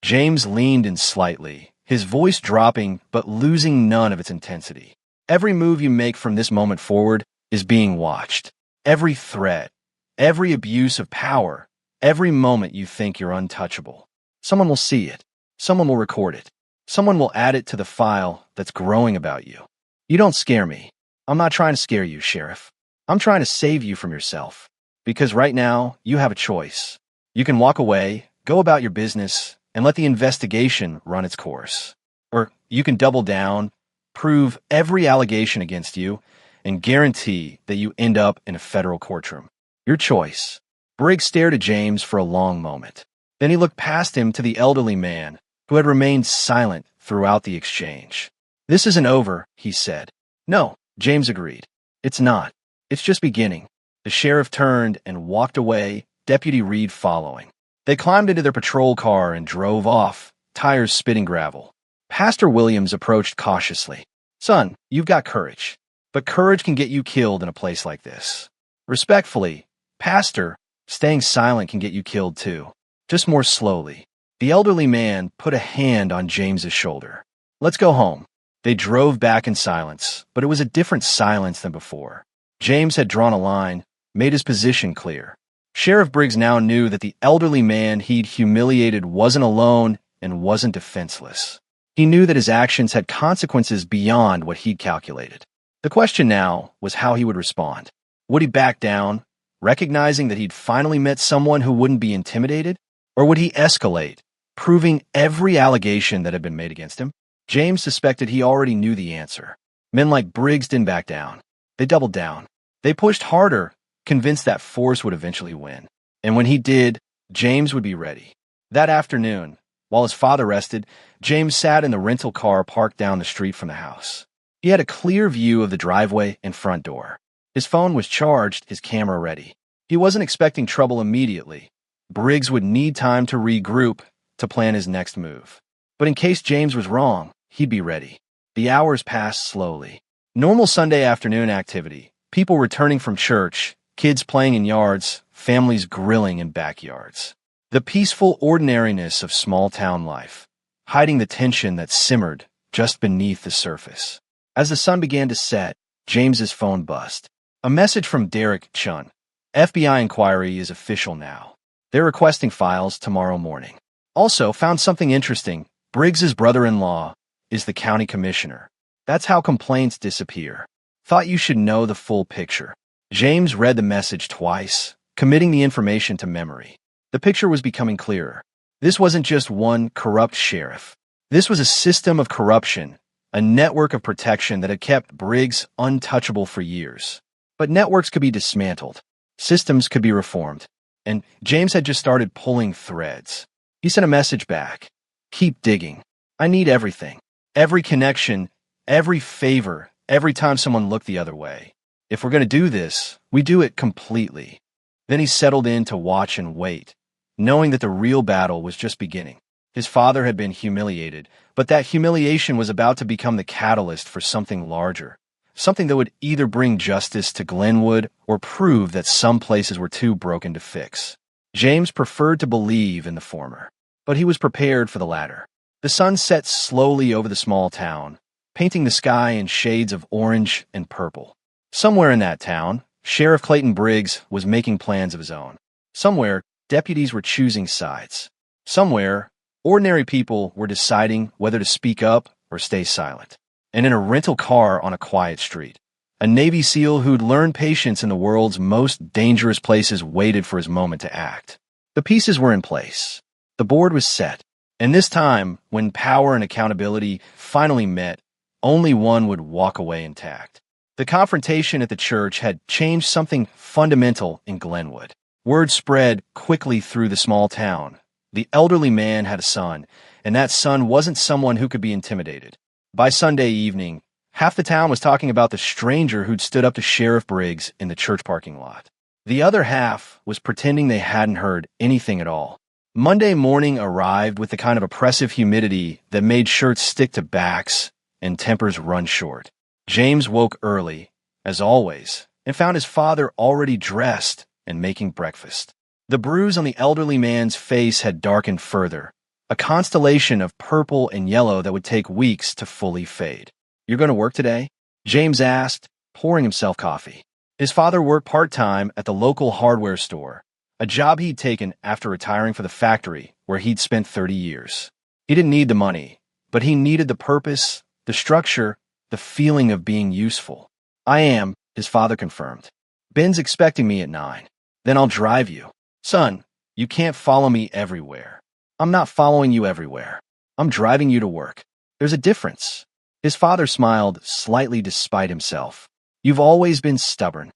James leaned in slightly, his voice dropping but losing none of its intensity. "Every move you make from this moment forward is being watched. Every threat, every abuse of power, every moment you think you're untouchable. Someone will see it. Someone will record it. Someone will add it to the file that's growing about you. You don't scare me. I'm not trying to scare you, Sheriff. I'm trying to save you from yourself. Because right now, you have a choice. You can walk away, go about your business, and let the investigation run its course. Or you can double down, prove every allegation against you, and guarantee that you end up in a federal courtroom. Your choice." Briggs stared at James for a long moment. Then he looked past him to the elderly man, who had remained silent throughout the exchange. "This isn't over," he said. "No," James agreed. "It's not. It's just beginning." The sheriff turned and walked away, Deputy Reed following. They climbed into their patrol car and drove off, tires spitting gravel. Pastor Williams approached cautiously. "Son, you've got courage. But courage can get you killed in a place like this. Respectfully, Pastor, staying silent can get you killed too. Just more slowly." The elderly man put a hand on James's shoulder. "Let's go home." They drove back in silence, but it was a different silence than before. James had drawn a line, made his position clear. Sheriff Briggs now knew that the elderly man he'd humiliated wasn't alone and wasn't defenseless. He knew that his actions had consequences beyond what he'd calculated. The question now was how he would respond. Would he back down, recognizing that he'd finally met someone who wouldn't be intimidated? Or would he escalate, proving every allegation that had been made against him? James suspected he already knew the answer. Men like Briggs didn't back down. They doubled down. They pushed harder, convinced that force would eventually win. And when he did, James would be ready. That afternoon, while his father rested, James sat in the rental car parked down the street from the house. He had a clear view of the driveway and front door. His phone was charged, his camera ready. He wasn't expecting trouble immediately. Briggs would need time to regroup to plan his next move. But in case James was wrong, he'd be ready. The hours passed slowly. Normal Sunday afternoon activity. People returning from church, kids playing in yards, families grilling in backyards. The peaceful ordinariness of small-town life, hiding the tension that simmered just beneath the surface. As the sun began to set, James's phone buzzed. A message from Derek Chun. FBI inquiry is official now. They're requesting files tomorrow morning. Also, found something interesting. Briggs's brother-in-law is the county commissioner. That's how complaints disappear. Thought you should know the full picture. James read the message twice, committing the information to memory. The picture was becoming clearer. This wasn't just one corrupt sheriff. This was a system of corruption, a network of protection that had kept Briggs untouchable for years. But networks could be dismantled. Systems could be reformed. And James had just started pulling threads. He sent a message back. Keep digging. I need everything. Every connection, every favor, every time someone looked the other way. If we're going to do this, we do it completely. Then he settled in to watch and wait, knowing that the real battle was just beginning. His father had been humiliated, but that humiliation was about to become the catalyst for something larger. Something that would either bring justice to Glenwood or prove that some places were too broken to fix. James preferred to believe in the former, but he was prepared for the latter. The sun set slowly over the small town, painting the sky in shades of orange and purple. Somewhere in that town, Sheriff Clayton Briggs was making plans of his own. Somewhere, deputies were choosing sides. Somewhere, ordinary people were deciding whether to speak up or stay silent. And in a rental car on a quiet street, a Navy SEAL who'd learned patience in the world's most dangerous places waited for his moment to act. The pieces were in place. The board was set. And this time, when power and accountability finally met, only one would walk away intact. The confrontation at the church had changed something fundamental in Glenwood. Word spread quickly through the small town. The elderly man had a son, and that son wasn't someone who could be intimidated. By Sunday evening, half the town was talking about the stranger who'd stood up to Sheriff Briggs in the church parking lot. The other half was pretending they hadn't heard anything at all. Monday morning arrived with the kind of oppressive humidity that made shirts stick to backs and tempers run short. James woke early, as always, and found his father already dressed and making breakfast. The bruise on the elderly man's face had darkened further, a constellation of purple and yellow that would take weeks to fully fade. "You're going to work today?" James asked, pouring himself coffee. His father worked part-time at the local hardware store, a job he'd taken after retiring for the factory where he'd spent 30 years. He didn't need the money, but he needed the purpose, the structure, the feeling of being useful. "I am," his father confirmed. "Ben's expecting me at 9. Then I'll drive you." "Son, you can't follow me everywhere." "I'm not following you everywhere. I'm driving you to work. There's a difference." His father smiled slightly despite himself. "You've always been stubborn.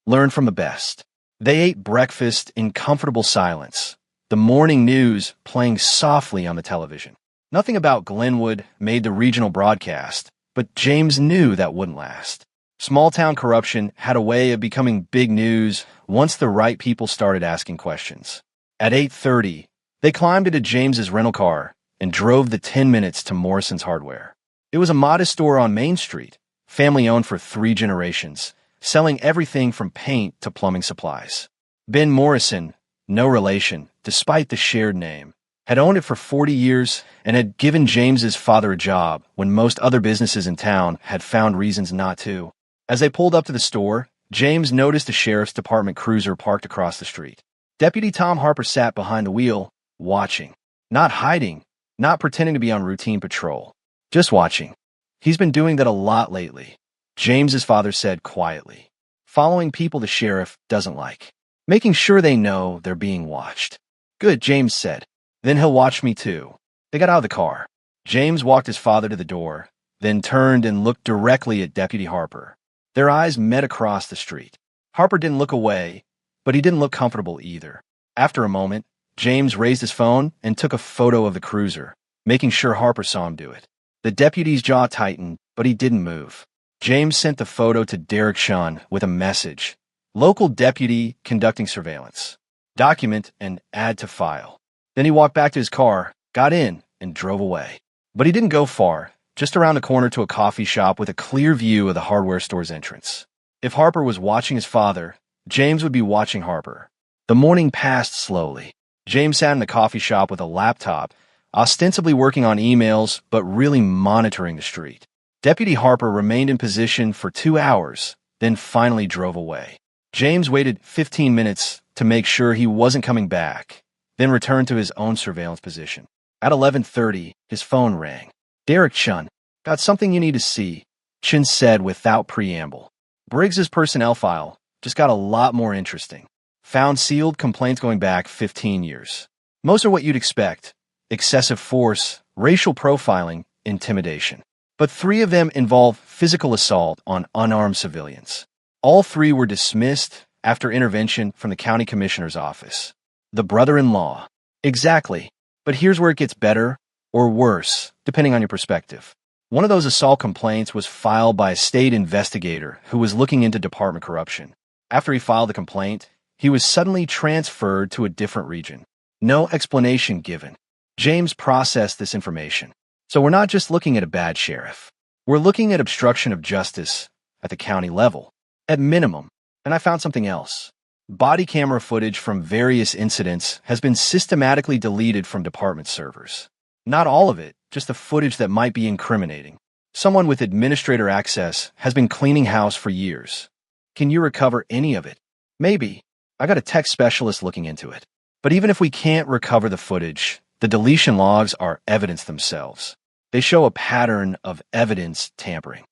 Learn from the best." They ate breakfast in comfortable silence, the morning news playing softly on the television. Nothing about Glenwood made the regional broadcast, but James knew that wouldn't last. Small-town corruption had a way of becoming big news once the right people started asking questions. At 8:30, they climbed into James's rental car and drove the 10 minutes to Morrison's Hardware. It was a modest store on Main Street, family-owned for 3 generations, selling everything from paint to plumbing supplies. Ben Morrison, no relation, despite the shared name, had owned it for 40 years and had given James's father a job when most other businesses in town had found reasons not to. As they pulled up to the store, James noticed a sheriff's department cruiser parked across the street. Deputy Tom Harper sat behind the wheel, watching. Not hiding, not pretending to be on routine patrol. Just watching. "He's been doing that a lot lately," James's father said quietly. "Following people the sheriff doesn't like. Making sure they know they're being watched." "Good," James said. "Then he'll watch me too." They got out of the car. James walked his father to the door, then turned and looked directly at Deputy Harper. Their eyes met across the street. Harper didn't look away, but he didn't look comfortable either. After a moment, James raised his phone and took a photo of the cruiser, making sure Harper saw him do it. The deputy's jaw tightened, but he didn't move. James sent the photo to Derek Chun with a message. "Local deputy conducting surveillance. Document and add to file." Then he walked back to his car, got in, and drove away. But he didn't go far, just around the corner to a coffee shop with a clear view of the hardware store's entrance. If Harper was watching his father, James would be watching Harper. The morning passed slowly. James sat in the coffee shop with a laptop, ostensibly working on emails, but really monitoring the street. Deputy Harper remained in position for 2 hours, then finally drove away. James waited 15 minutes to make sure he wasn't coming back, then returned to his own surveillance position. At 11:30, his phone rang. "Derek Chun, got something you need to see," Chun said without preamble. Briggs's personnel file just got a lot more interesting. Found sealed complaints going back 15 years. Most are what you'd expect: excessive force, racial profiling, intimidation. But 3 of them involve physical assault on unarmed civilians. All 3 were dismissed after intervention from the county commissioner's office. The brother-in-law. Exactly. But here's where it gets better or worse, depending on your perspective. One of those assault complaints was filed by a state investigator who was looking into department corruption. After he filed the complaint, he was suddenly transferred to a different region. No explanation given. James processed this information. So we're not just looking at a bad sheriff. We're looking at obstruction of justice at the county level, at minimum. And I found something else. Body camera footage from various incidents has been systematically deleted from department servers. Not all of it, just the footage that might be incriminating. Someone with administrator access has been cleaning house for years. Can you recover any of it? Maybe. I got a tech specialist looking into it. But even if we can't recover the footage, the deletion logs are evidence themselves. They show a pattern of evidence tampering.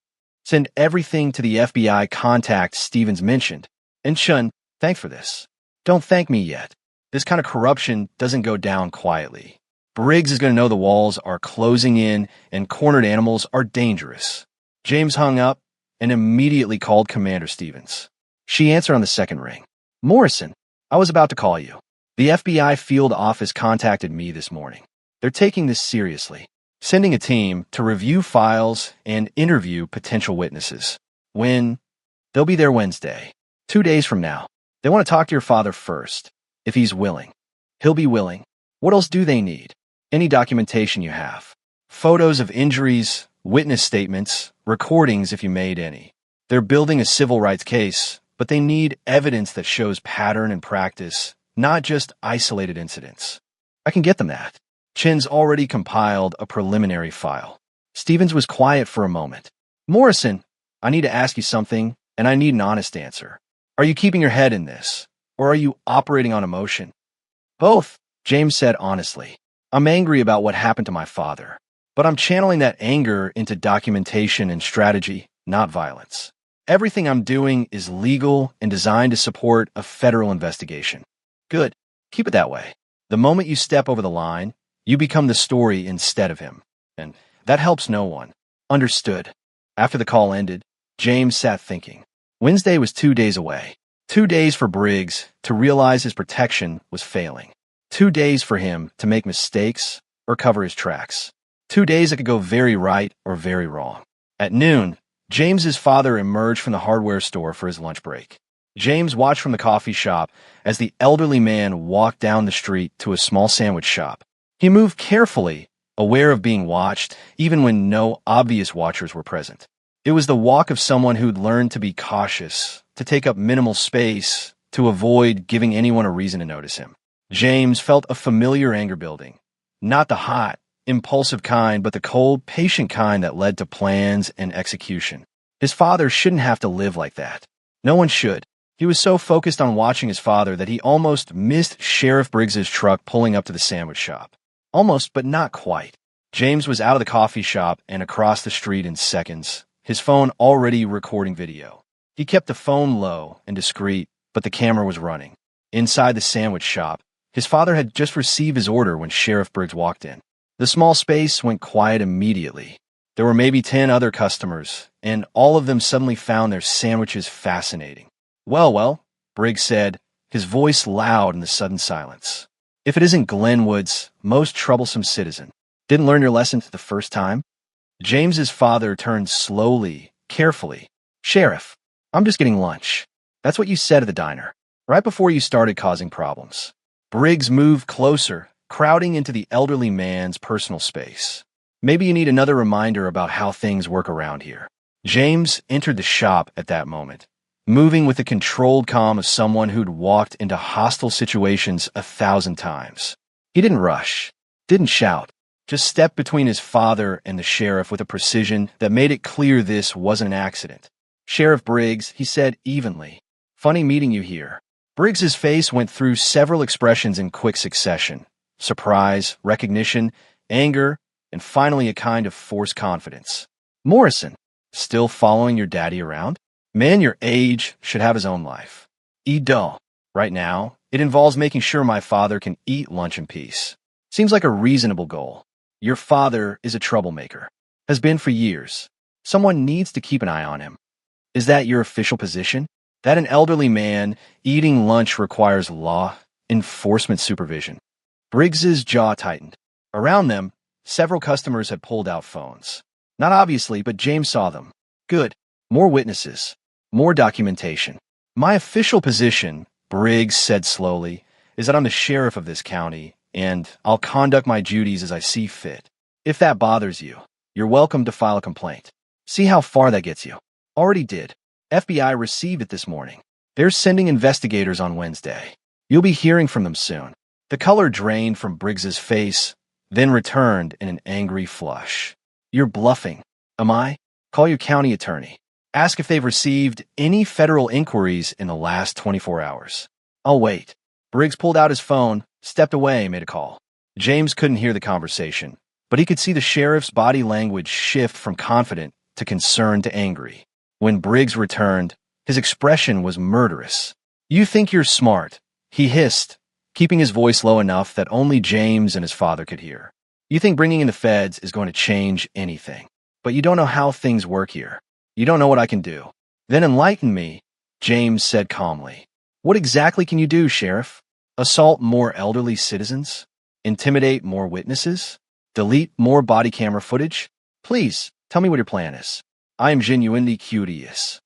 Send everything to the FBI contact Stevens mentioned. And Chun, thanks for this. Don't thank me yet. This kind of corruption doesn't go down quietly. Briggs is going to know the walls are closing in and cornered animals are dangerous. James hung up and immediately called Commander Stevens. She answered on the second ring. "Morrison, I was about to call you. The FBI field office contacted me this morning. They're taking this seriously, sending a team to review files and interview potential witnesses. When? They'll be there Wednesday, 2 days from now. They want to talk to your father first, if he's willing. He'll be willing. What else do they need? Any documentation you have. Photos of injuries, witness statements, recordings if you made any. They're building a civil rights case, but they need evidence that shows pattern and practice, not just isolated incidents. I can get them that." Chin's already compiled a preliminary file. Stevens was quiet for a moment. "Morrison, I need to ask you something, and I need an honest answer. Are you keeping your head in this, or are you operating on emotion?" "Both," James said honestly. "I'm angry about what happened to my father, but I'm channeling that anger into documentation and strategy, not violence. Everything I'm doing is legal and designed to support a federal investigation." "Good. Keep it that way. The moment you step over the line, you become the story instead of him. And that helps no one." "Understood." After the call ended, James sat thinking. Wednesday was 2 days away. 2 days for Briggs to realize his protection was failing. 2 days for him to make mistakes or cover his tracks. 2 days that could go very right or very wrong. At noon, James's father emerged from the hardware store for his lunch break. James watched from the coffee shop as the elderly man walked down the street to a small sandwich shop. He moved carefully, aware of being watched, even when no obvious watchers were present. It was the walk of someone who'd learned to be cautious, to take up minimal space, to avoid giving anyone a reason to notice him. James felt a familiar anger building. Not the hot, impulsive kind, but the cold, patient kind that led to plans and execution. His father shouldn't have to live like that. No one should. He was so focused on watching his father that he almost missed Sheriff Briggs's truck pulling up to the sandwich shop. Almost, but not quite. James was out of the coffee shop and across the street in seconds, his phone already recording video. He kept the phone low and discreet, but the camera was running. Inside the sandwich shop, his father had just received his order when Sheriff Briggs walked in. The small space went quiet immediately. There were maybe 10 other customers, and all of them suddenly found their sandwiches fascinating. Well, Briggs said, his voice loud in the sudden silence. "If it isn't Glenwood's most troublesome citizen. Didn't learn your lesson the first time?" James's father turned slowly, carefully. "Sheriff, I'm just getting lunch. That's what you said at the diner, right before you started causing problems." Briggs moved closer, crowding into the elderly man's personal space. "Maybe you need another reminder about how things work around here." James entered the shop at that moment. moving with the controlled calm of someone who'd walked into hostile situations 1,000 times. He didn't rush, didn't shout, just stepped between his father and the sheriff with a precision that made it clear this wasn't an accident. "Sheriff Briggs," he said evenly. "Funny meeting you here." Briggs's face went through several expressions in quick succession: surprise, recognition, anger, and finally a kind of forced confidence. "Morrison, still following your daddy around? Man your age should have his own life. Don't. Right now, it involves making sure my father can eat lunch in peace. Seems like a reasonable goal. Your father is a troublemaker. Has been for years. Someone needs to keep an eye on him. Is that your official position? That an elderly man eating lunch requires law enforcement supervision?" Briggs's jaw tightened. Around them, several customers had pulled out phones. Not obviously, but James saw them. "Good. More witnesses. More documentation. My official position," Briggs said slowly, "is that I'm the sheriff of this county, and I'll conduct my duties as I see fit. If that bothers you, you're welcome to file a complaint. See how far that gets you." "Already did. FBI received it this morning. They're sending investigators on Wednesday. You'll be hearing from them soon." The color drained from Briggs's face, then returned in an angry flush. "You're bluffing." "Am I? Call your county attorney. Ask if they've received any federal inquiries in the last 24 hours. I'll wait." Briggs pulled out his phone, stepped away, made a call. James couldn't hear the conversation, but he could see the sheriff's body language shift from confident to concerned to angry. When Briggs returned, his expression was murderous. "You think you're smart," he hissed, keeping his voice low enough that only James and his father could hear. "You think bringing in the feds is going to change anything. But you don't know how things work here. You don't know what I can do." "Then enlighten me," James said calmly. "What exactly can you do, Sheriff? Assault more elderly citizens? Intimidate more witnesses? Delete more body camera footage? Please, tell me what your plan is. I am genuinely curious."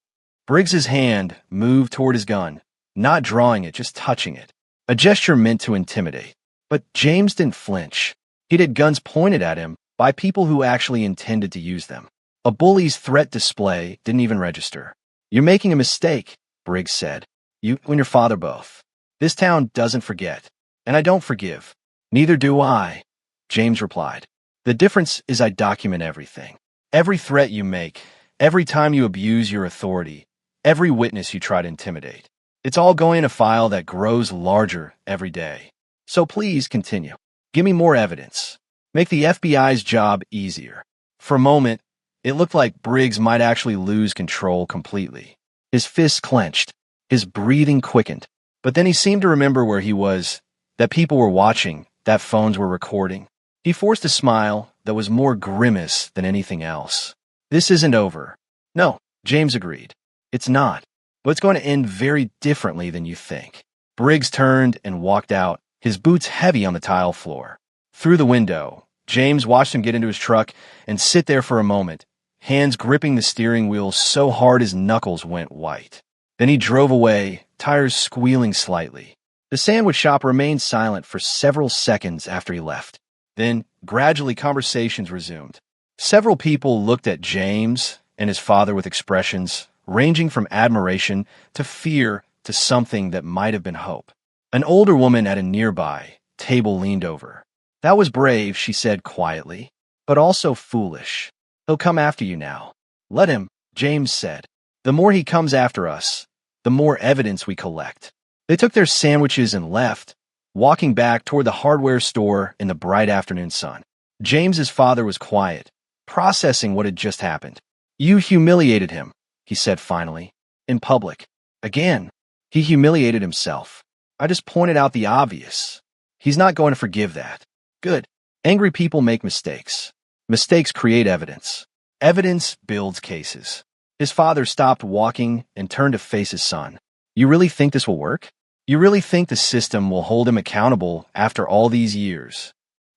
Briggs's hand moved toward his gun, not drawing it, just touching it. A gesture meant to intimidate. But James didn't flinch. He'd had guns pointed at him by people who actually intended to use them. A bully's threat display didn't even register. "You're making a mistake," Briggs said. "You and your father both. This town doesn't forget, and I don't forgive." "Neither do I," James replied. "The difference is I document everything. Every threat you make, every time you abuse your authority, every witness you try to intimidate. It's all going in a file that grows larger every day. So please continue. Give me more evidence. Make the FBI's job easier." For a moment, it looked like Briggs might actually lose control completely. His fists clenched, his breathing quickened. But then he seemed to remember where he was, that people were watching, that phones were recording. He forced a smile that was more grimace than anything else. "This isn't over." "No," James agreed. "It's not. But it's going to end very differently than you think." Briggs turned and walked out, his boots heavy on the tile floor. Through the window, James watched him get into his truck and sit there for a moment, hands gripping the steering wheel so hard his knuckles went white. Then he drove away, tires squealing slightly. The sandwich shop remained silent for several seconds after he left. Then, gradually, conversations resumed. Several people looked at James and his father with expressions ranging from admiration to fear to something that might have been hope. An older woman at a nearby table leaned over. "That was brave," she said quietly, "but also foolish. He'll come after you now." "Let him," James said. "The more he comes after us, the more evidence we collect." They took their sandwiches and left, walking back toward the hardware store in the bright afternoon sun. James's father was quiet, processing what had just happened. "You humiliated him," he said finally, "in public. Again, he humiliated himself. I just pointed out the obvious. He's not going to forgive that." "Good. Angry people make mistakes. Mistakes create evidence. Evidence builds cases." His father stopped walking and turned to face his son. "You really think this will work? You really think the system will hold him accountable after all these years?"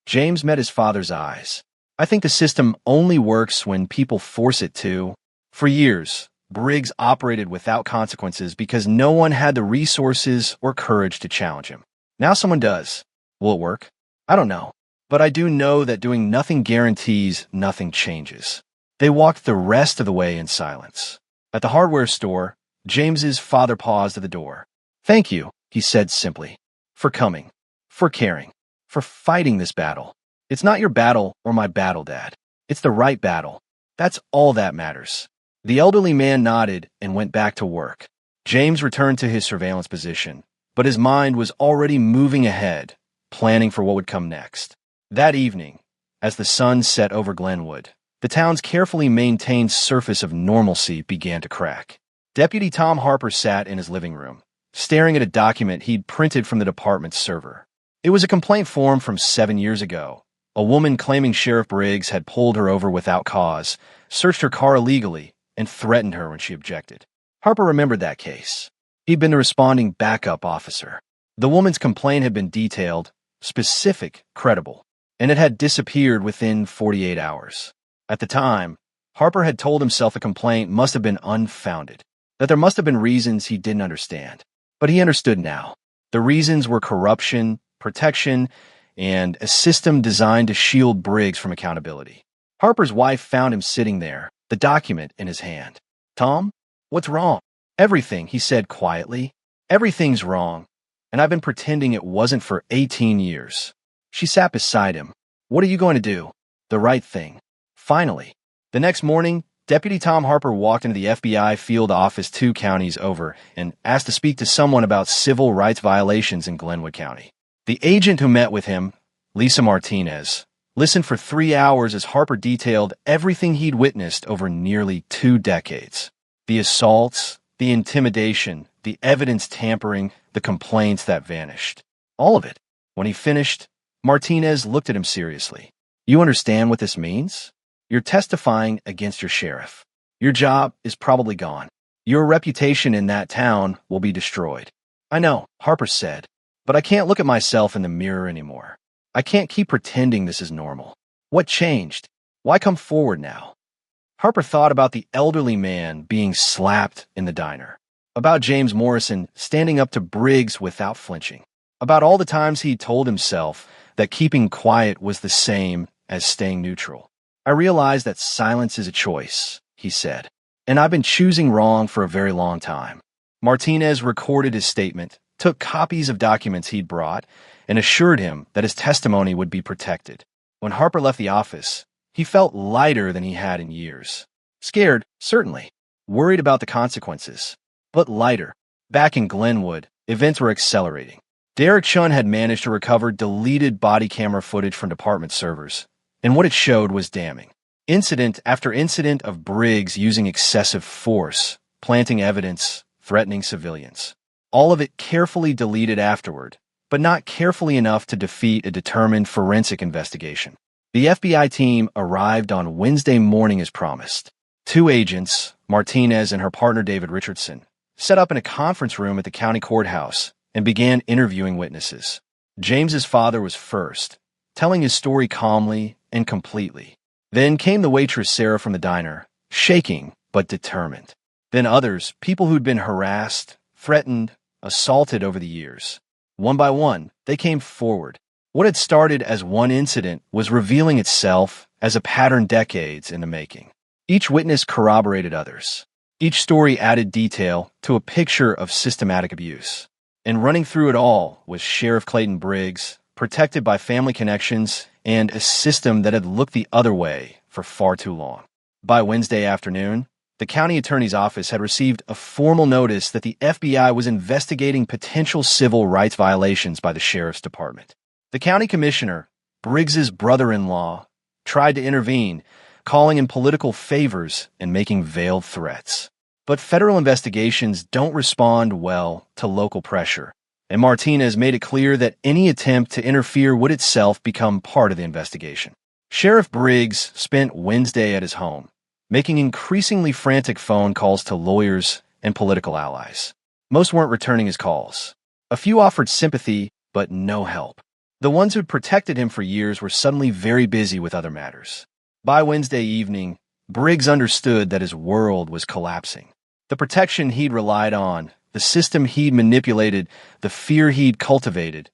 James met his father's eyes. "I think the system only works when people force it to." For years, Briggs operated without consequences because no one had the resources or courage to challenge him. Now someone does. Will it work? I don't know. But I do know that doing nothing guarantees nothing changes. They walked the rest of the way in silence. At the hardware store, James's father paused at the door. "Thank you," he said simply, "for coming, for caring, for fighting this battle. It's not your battle or my battle, Dad. It's the right battle. That's all that matters." The elderly man nodded and went back to work. James returned to his surveillance position, but his mind was already moving ahead, planning for what would come next. That evening, as the sun set over Glenwood, the town's carefully maintained surface of normalcy began to crack. Deputy Tom Harper sat in his living room, staring at a document he'd printed from the department's server. It was a complaint form from 7 years ago. A woman claiming Sheriff Briggs had pulled her over without cause, searched her car illegally, and threatened her when she objected. Harper remembered that case. He'd been the responding backup officer. The woman's complaint had been detailed, specific, credible, and it had disappeared within 48 hours. At the time, Harper had told himself the complaint must have been unfounded, that there must have been reasons he didn't understand. But he understood now. The reasons were corruption, protection, and a system designed to shield Briggs from accountability. Harper's wife found him sitting there, the document in his hand. "Tom, what's wrong?" "Everything," he said quietly. "Everything's wrong, and I've been pretending it wasn't for 18 years. She sat beside him. "What are you going to do?" "The right thing." Finally. The next morning, Deputy Tom Harper walked into the FBI field office 2 counties over and asked to speak to someone about civil rights violations in Glenwood County. The agent who met with him, Lisa Martinez, listened for 3 hours as Harper detailed everything he'd witnessed over nearly 2 decades. The assaults, the intimidation, the evidence tampering, the complaints that vanished. All of it. When he finished, Martinez looked at him seriously. "You understand what this means? You're testifying against your sheriff. Your job is probably gone. Your reputation in that town will be destroyed." "I know," Harper said, "but I can't look at myself in the mirror anymore. I can't keep pretending this is normal. What changed? Why come forward now?" Harper thought about the elderly man being slapped in the diner, about James Morrison standing up to Briggs without flinching, about all the times he told himself that keeping quiet was the same as staying neutral. "I realize that silence is a choice," he said, "and I've been choosing wrong for a very long time." Martinez recorded his statement, took copies of documents he'd brought, and assured him that his testimony would be protected. When Harper left the office, he felt lighter than he had in years. Scared, certainly. Worried about the consequences. But lighter. Back in Glenwood, events were accelerating. Derek Chun had managed to recover deleted body camera footage from department servers, and what it showed was damning. Incident after incident of Briggs using excessive force, planting evidence, threatening civilians. All of it carefully deleted afterward, but not carefully enough to defeat a determined forensic investigation. The FBI team arrived on Wednesday morning as promised. 2 agents, Martinez and her partner David Richardson, set up in a conference room at the county courthouse and began interviewing witnesses. James's father was first, telling his story calmly and completely. Then came the waitress Sarah from the diner, shaking but determined. Then others, people who'd been harassed, threatened, assaulted over the years. One by one, they came forward. What had started as one incident was revealing itself as a pattern decades in the making. Each witness corroborated others. Each story added detail to a picture of systematic abuse. And running through it all was Sheriff Clayton Briggs, protected by family connections and a system that had looked the other way for far too long. By Wednesday afternoon, the county attorney's office had received a formal notice that the FBI was investigating potential civil rights violations by the sheriff's department. The county commissioner, Briggs's brother-in-law, tried to intervene, calling in political favors and making veiled threats. But federal investigations don't respond well to local pressure, and Martinez made it clear that any attempt to interfere would itself become part of the investigation. Sheriff Briggs spent Wednesday at his home, making increasingly frantic phone calls to lawyers and political allies. Most weren't returning his calls. A few offered sympathy, but no help. The ones who'd protected him for years were suddenly very busy with other matters. By Wednesday evening, Briggs understood that his world was collapsing. The protection he'd relied on, the system he'd manipulated, the fear he'd cultivated,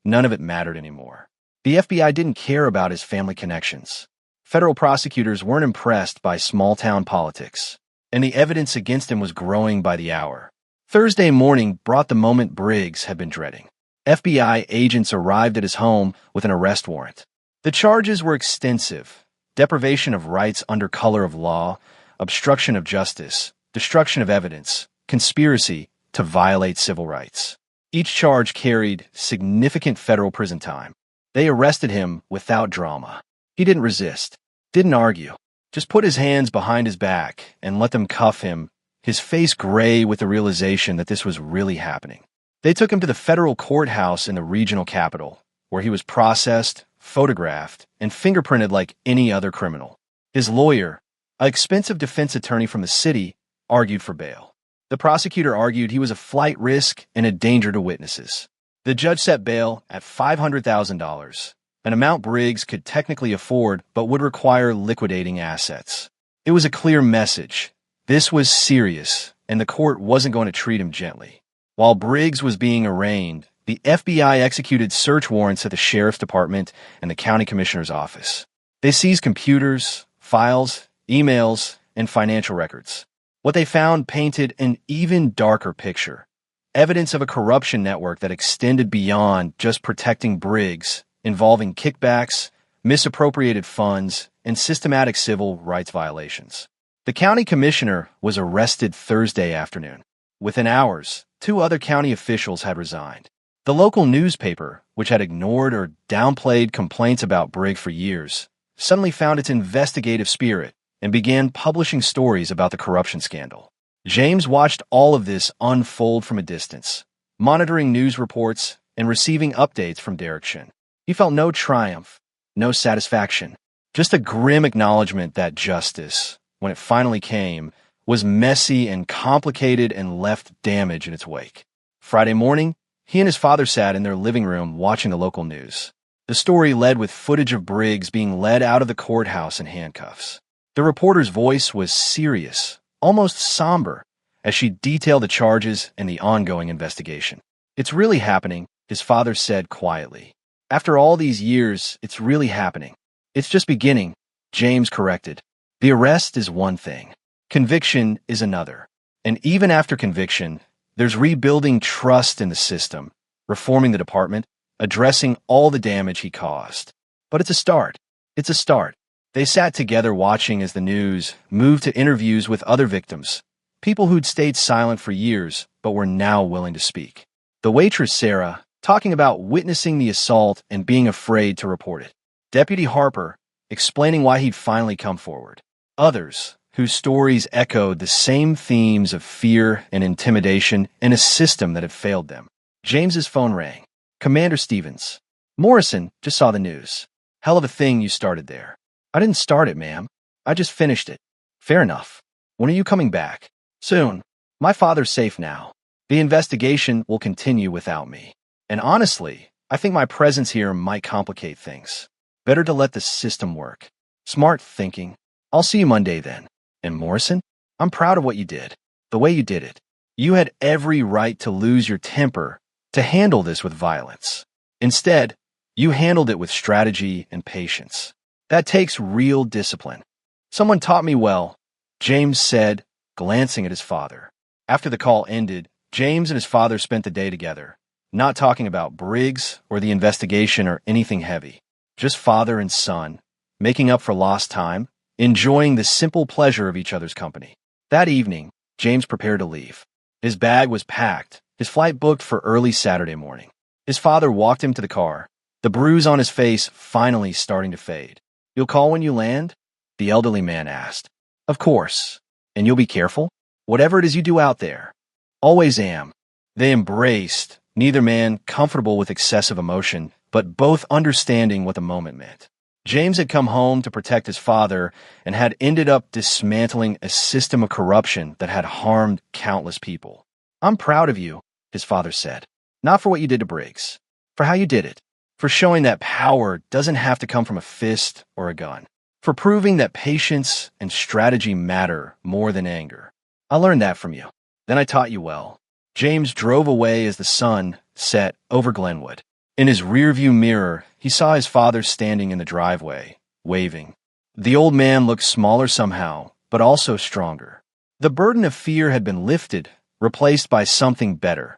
none of it mattered anymore. The FBI didn't care about his family connections. Federal prosecutors weren't impressed by small-town politics. and the evidence against him was growing by the hour. Thursday morning brought the moment Briggs had been dreading. FBI agents arrived at his home with an arrest warrant. The charges were extensive: deprivation of rights under color of law, obstruction of justice, destruction of evidence, conspiracy to violate civil rights. Each charge carried significant federal prison time. They arrested him without drama. He didn't resist, didn't argue, just put his hands behind his back and let them cuff him, his face gray with the realization that this was really happening. They took him to the federal courthouse in the regional capital, where he was processed, photographed, and fingerprinted like any other criminal. His lawyer, an expensive defense attorney from the city, argued for bail. The prosecutor argued he was a flight risk and a danger to witnesses. The judge set bail at $500,000, an amount Briggs could technically afford but would require liquidating assets. It was a clear message. This was serious, and the court wasn't going to treat him gently. While Briggs was being arraigned, the FBI executed search warrants at the sheriff's department and the county commissioner's office. They seized computers, files, emails, and financial records. What they found painted an even darker picture: evidence of a corruption network that extended beyond just protecting Briggs, involving kickbacks, misappropriated funds, and systematic civil rights violations. The county commissioner was arrested Thursday afternoon. Within hours, 2 other county officials had resigned. The local newspaper, which had ignored or downplayed complaints about Briggs for years, suddenly found its investigative spirit and began publishing stories about the corruption scandal. James watched all of this unfold from a distance, monitoring news reports and receiving updates from Derek Shin. He felt no triumph, no satisfaction, just a grim acknowledgement that justice, when it finally came, was messy and complicated and left damage in its wake. Friday morning, he and his father sat in their living room watching the local news. The story led with footage of Briggs being led out of the courthouse in handcuffs. The reporter's voice was serious, almost somber, as she detailed the charges and the ongoing investigation. "It's really happening," his father said quietly. "After all these years, it's really happening. It's just beginning," James corrected. "The arrest is one thing. Conviction is another. And even after conviction, there's rebuilding trust in the system, reforming the department, addressing all the damage he caused. But it's a start. It's a start." They sat together watching as the news moved to interviews with other victims, people who'd stayed silent for years but were now willing to speak. The waitress Sarah, talking about witnessing the assault and being afraid to report it. Deputy Harper, explaining why he'd finally come forward. Others, whose stories echoed the same themes of fear and intimidation in a system that had failed them. James's phone rang. "Commander Stevens." "Morrison, just saw the news. Hell of a thing you started there." "I didn't start it, ma'am. I just finished it." "Fair enough. When are you coming back?" "Soon. My father's safe now. The investigation will continue without me. And honestly, I think my presence here might complicate things. Better to let the system work." "Smart thinking. I'll see you Monday then." "And Morrison, I'm proud of what you did, the way you did it. You had every right to lose your temper, to handle this with violence. Instead, you handled it with strategy and patience. That takes real discipline." "Someone taught me well," James said, glancing at his father. After the call ended, James and his father spent the day together, not talking about Briggs or the investigation or anything heavy. Just father and son, making up for lost time, enjoying the simple pleasure of each other's company. That evening, James prepared to leave. His bag was packed, his flight booked for early Saturday morning. His father walked him to the car, the bruise on his face finally starting to fade. "You'll call when you land?" the elderly man asked. "Of course. And you'll be careful? Whatever it is you do out there." "Always am." They embraced, neither man comfortable with excessive emotion, but both understanding what the moment meant. James had come home to protect his father and had ended up dismantling a system of corruption that had harmed countless people. "I'm proud of you," his father said. "Not for what you did to Briggs, for how you did it, for showing that power doesn't have to come from a fist or a gun, for proving that patience and strategy matter more than anger. I learned that from you. Then I taught you well." James drove away as the sun set over Glenwood. In his rearview mirror, he saw his father standing in the driveway, waving. The old man looked smaller somehow, but also stronger. The burden of fear had been lifted, replaced by something better.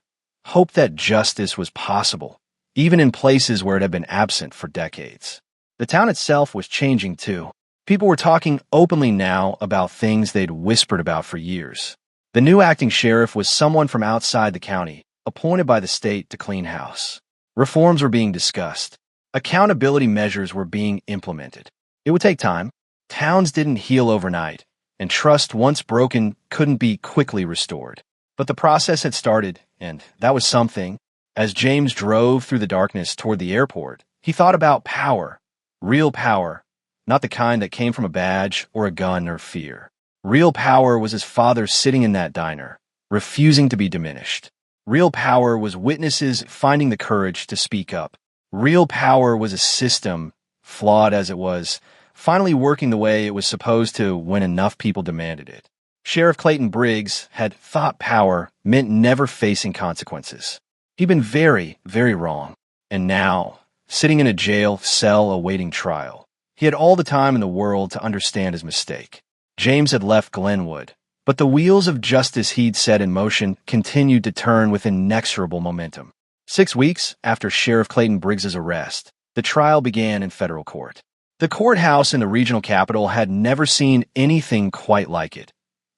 Hope that justice was possible, even in places where it had been absent for decades. The town itself was changing too. People were talking openly now about things they'd whispered about for years. The new acting sheriff was someone from outside the county, appointed by the state to clean house. Reforms were being discussed. Accountability measures were being implemented. It would take time. Towns didn't heal overnight, and trust once broken couldn't be quickly restored. But the process had started, and that was something. As James drove through the darkness toward the airport, he thought about power. Real power, not the kind that came from a badge or a gun or fear. Real power was his father sitting in that diner, refusing to be diminished. Real power was witnesses finding the courage to speak up. Real power was a system, flawed as it was, finally working the way it was supposed to when enough people demanded it. Sheriff Clayton Briggs had thought power meant never facing consequences. He'd been very, very wrong. And now, sitting in a jail cell awaiting trial, he had all the time in the world to understand his mistake. James had left Glenwood, but the wheels of justice he'd set in motion continued to turn with inexorable momentum. 6 weeks after Sheriff Clayton Briggs's arrest, the trial began in federal court. The courthouse in the regional capital had never seen anything quite like it.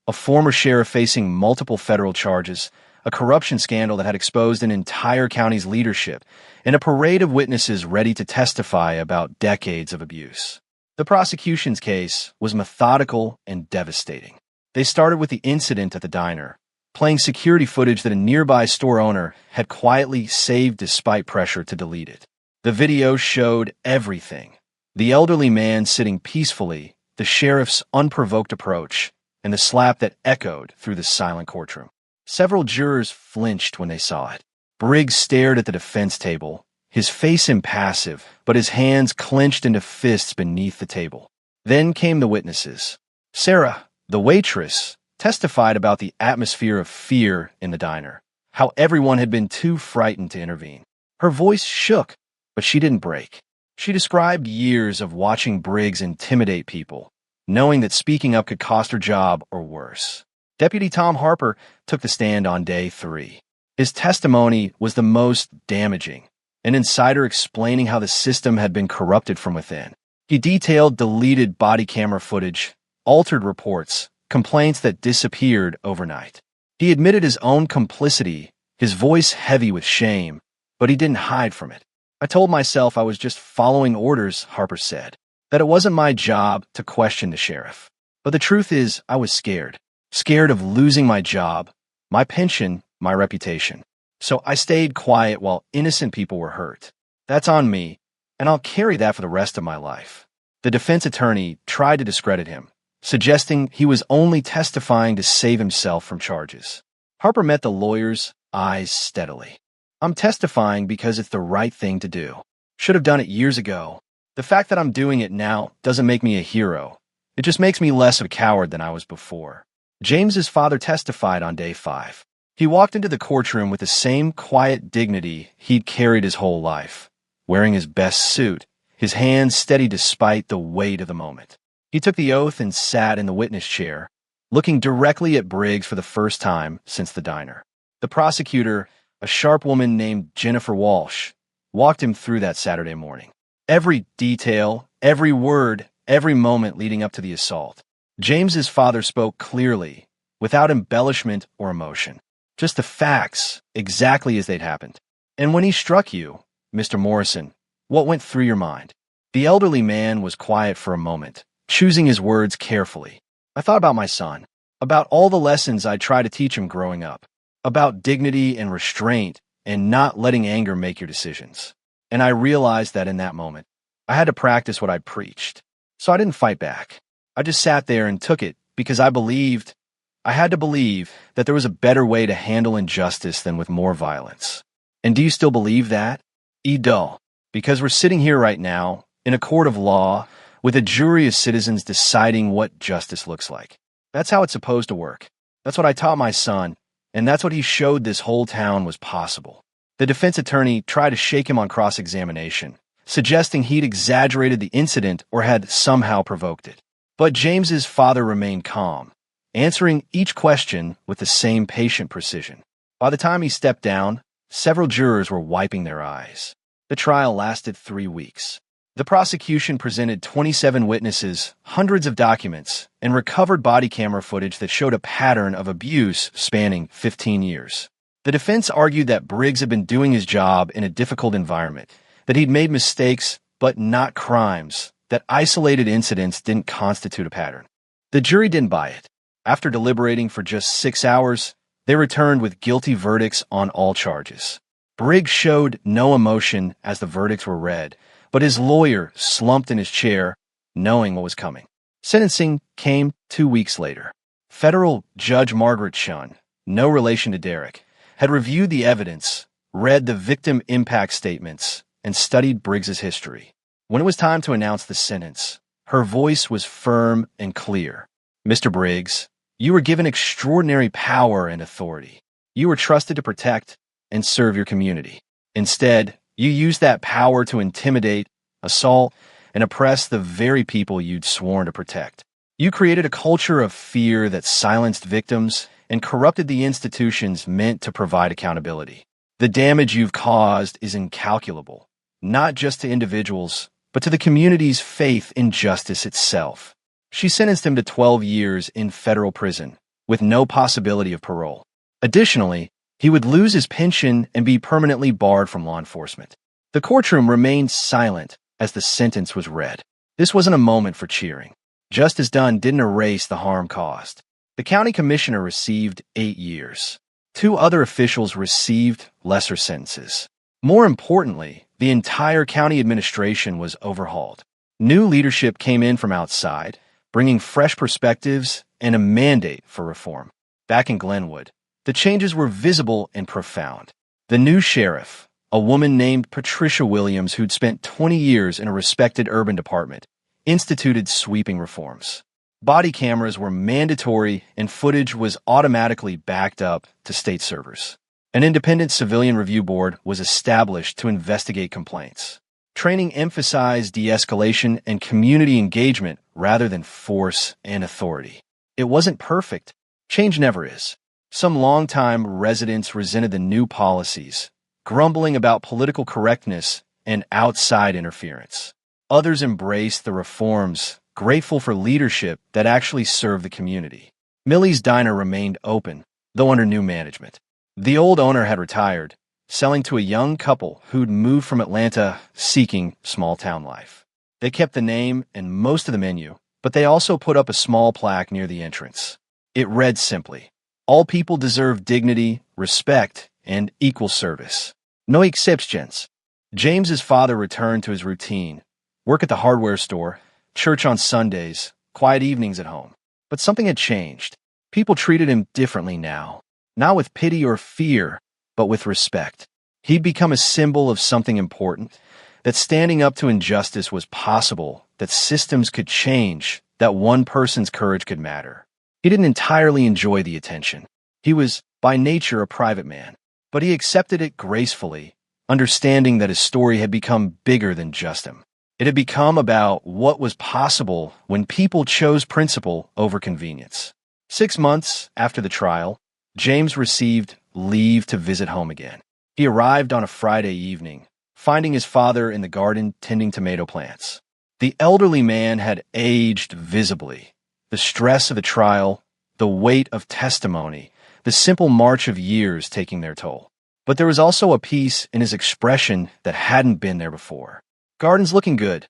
A former sheriff facing multiple federal charges, a corruption scandal that had exposed an entire county's leadership, and a parade of witnesses ready to testify about decades of abuse. The prosecution's case was methodical and devastating. They started with the incident at the diner, playing security footage that a nearby store owner had quietly saved despite pressure to delete it. The video showed everything. The elderly man sitting peacefully, the sheriff's unprovoked approach, and the slap that echoed through the silent courtroom. Several jurors flinched when they saw it. Briggs stared at the defense table, his face impassive, but his hands clenched into fists beneath the table. Then came the witnesses. Sarah, the waitress, testified about the atmosphere of fear in the diner, how everyone had been too frightened to intervene. Her voice shook, but she didn't break. She described years of watching Briggs intimidate people, knowing that speaking up could cost her job or worse. Deputy Tom Harper took the stand on day 3. His testimony was the most damaging, an insider explaining how the system had been corrupted from within. He detailed deleted body camera footage, altered reports, complaints that disappeared overnight. He admitted his own complicity, his voice heavy with shame, but he didn't hide from it. I told myself I was just following orders, Harper said, that it wasn't my job to question the sheriff. But the truth is, I was scared. Scared of losing my job, my pension, my reputation. So I stayed quiet while innocent people were hurt. That's on me, and I'll carry that for the rest of my life. The defense attorney tried to discredit him, suggesting he was only testifying to save himself from charges. Harper met the lawyer's eyes steadily. I'm testifying because it's the right thing to do. Should have done it years ago. The fact that I'm doing it now doesn't make me a hero. It just makes me less of a coward than I was before. James's father testified on day 5. He walked into the courtroom with the same quiet dignity he'd carried his whole life, wearing his best suit, his hands steady despite the weight of the moment. He took the oath and sat in the witness chair, looking directly at Briggs for the first time since the diner. The prosecutor, a sharp woman named Jennifer Walsh, walked him through that Saturday morning. Every detail, every word, every moment leading up to the assault. James's father spoke clearly, without embellishment or emotion. Just the facts, exactly as they'd happened. And when he struck you, Mr. Morrison, what went through your mind? The elderly man was quiet for a moment, choosing his words carefully. I thought about my son, about all the lessons I tried to teach him growing up, about dignity and restraint and not letting anger make your decisions. And I realized that in that moment, I had to practice what I preached. So I didn't fight back. I just sat there and took it because I had to believe that there was a better way to handle injustice than with more violence. And do you still believe that? Dull. Because we're sitting here right now, in a court of law, with a jury of citizens deciding what justice looks like. That's how it's supposed to work. That's what I taught my son, and that's what he showed this whole town was possible. The defense attorney tried to shake him on cross-examination, suggesting he'd exaggerated the incident or had somehow provoked it. But James's father remained calm, answering each question with the same patient precision. By the time he stepped down, several jurors were wiping their eyes. The trial lasted 3 weeks. The prosecution presented 27 witnesses, hundreds of documents, and recovered body camera footage that showed a pattern of abuse spanning 15 years. The defense argued that Briggs had been doing his job in a difficult environment, that he'd made mistakes but not crimes, that isolated incidents didn't constitute a pattern. The jury didn't buy it. After deliberating for just 6 hours, they returned with guilty verdicts on all charges. Briggs showed no emotion as the verdicts were read, but his lawyer slumped in his chair, knowing what was coming. Sentencing came 2 weeks later. Federal Judge Margaret Shun, no relation to Derek, had reviewed the evidence, read the victim impact statements, and studied Briggs's history. When it was time to announce the sentence, her voice was firm and clear. Mr. Briggs, you were given extraordinary power and authority. You were trusted to protect and serve your community. Instead, you used that power to intimidate, assault, and oppress the very people you'd sworn to protect. You created a culture of fear that silenced victims and corrupted the institutions meant to provide accountability. The damage you've caused is incalculable, not just to individuals, but to the community's faith in justice itself. She sentenced him to 12 years in federal prison, with no possibility of parole. Additionally, he would lose his pension and be permanently barred from law enforcement. The courtroom remained silent as the sentence was read. This wasn't a moment for cheering. Justice done didn't erase the harm caused. The county commissioner received 8 years. 2 other officials received lesser sentences. More importantly, the entire county administration was overhauled. New leadership came in from outside, bringing fresh perspectives and a mandate for reform. Back in Glenwood, the changes were visible and profound. The new sheriff, a woman named Patricia Williams who'd spent 20 years in a respected urban department, instituted sweeping reforms. Body cameras were mandatory and footage was automatically backed up to state servers. An independent civilian review board was established to investigate complaints. Training emphasized de-escalation and community engagement rather than force and authority. It wasn't perfect. Change never is. Some longtime residents resented the new policies, grumbling about political correctness and outside interference. Others embraced the reforms, grateful for leadership that actually served the community. Millie's Diner remained open, though under new management. The old owner had retired, selling to a young couple who'd moved from Atlanta seeking small-town life. They kept the name and most of the menu, but they also put up a small plaque near the entrance. It read simply, "All people deserve dignity, respect, and equal service. No exceptions." James's father returned to his routine, work at the hardware store, church on Sundays, quiet evenings at home. But something had changed. People treated him differently now, not with pity or fear, but with respect. He'd become a symbol of something important, that standing up to injustice was possible, that systems could change, that one person's courage could matter. He didn't entirely enjoy the attention. He was, by nature, a private man, but he accepted it gracefully, understanding that his story had become bigger than just him. It had become about what was possible when people chose principle over convenience. 6 months after the trial, James received leave to visit home again. He arrived on a Friday evening, finding his father in the garden tending tomato plants. The elderly man had aged visibly. The stress of the trial, the weight of testimony, the simple march of years taking their toll. But there was also a peace in his expression that hadn't been there before. "Garden's looking good,"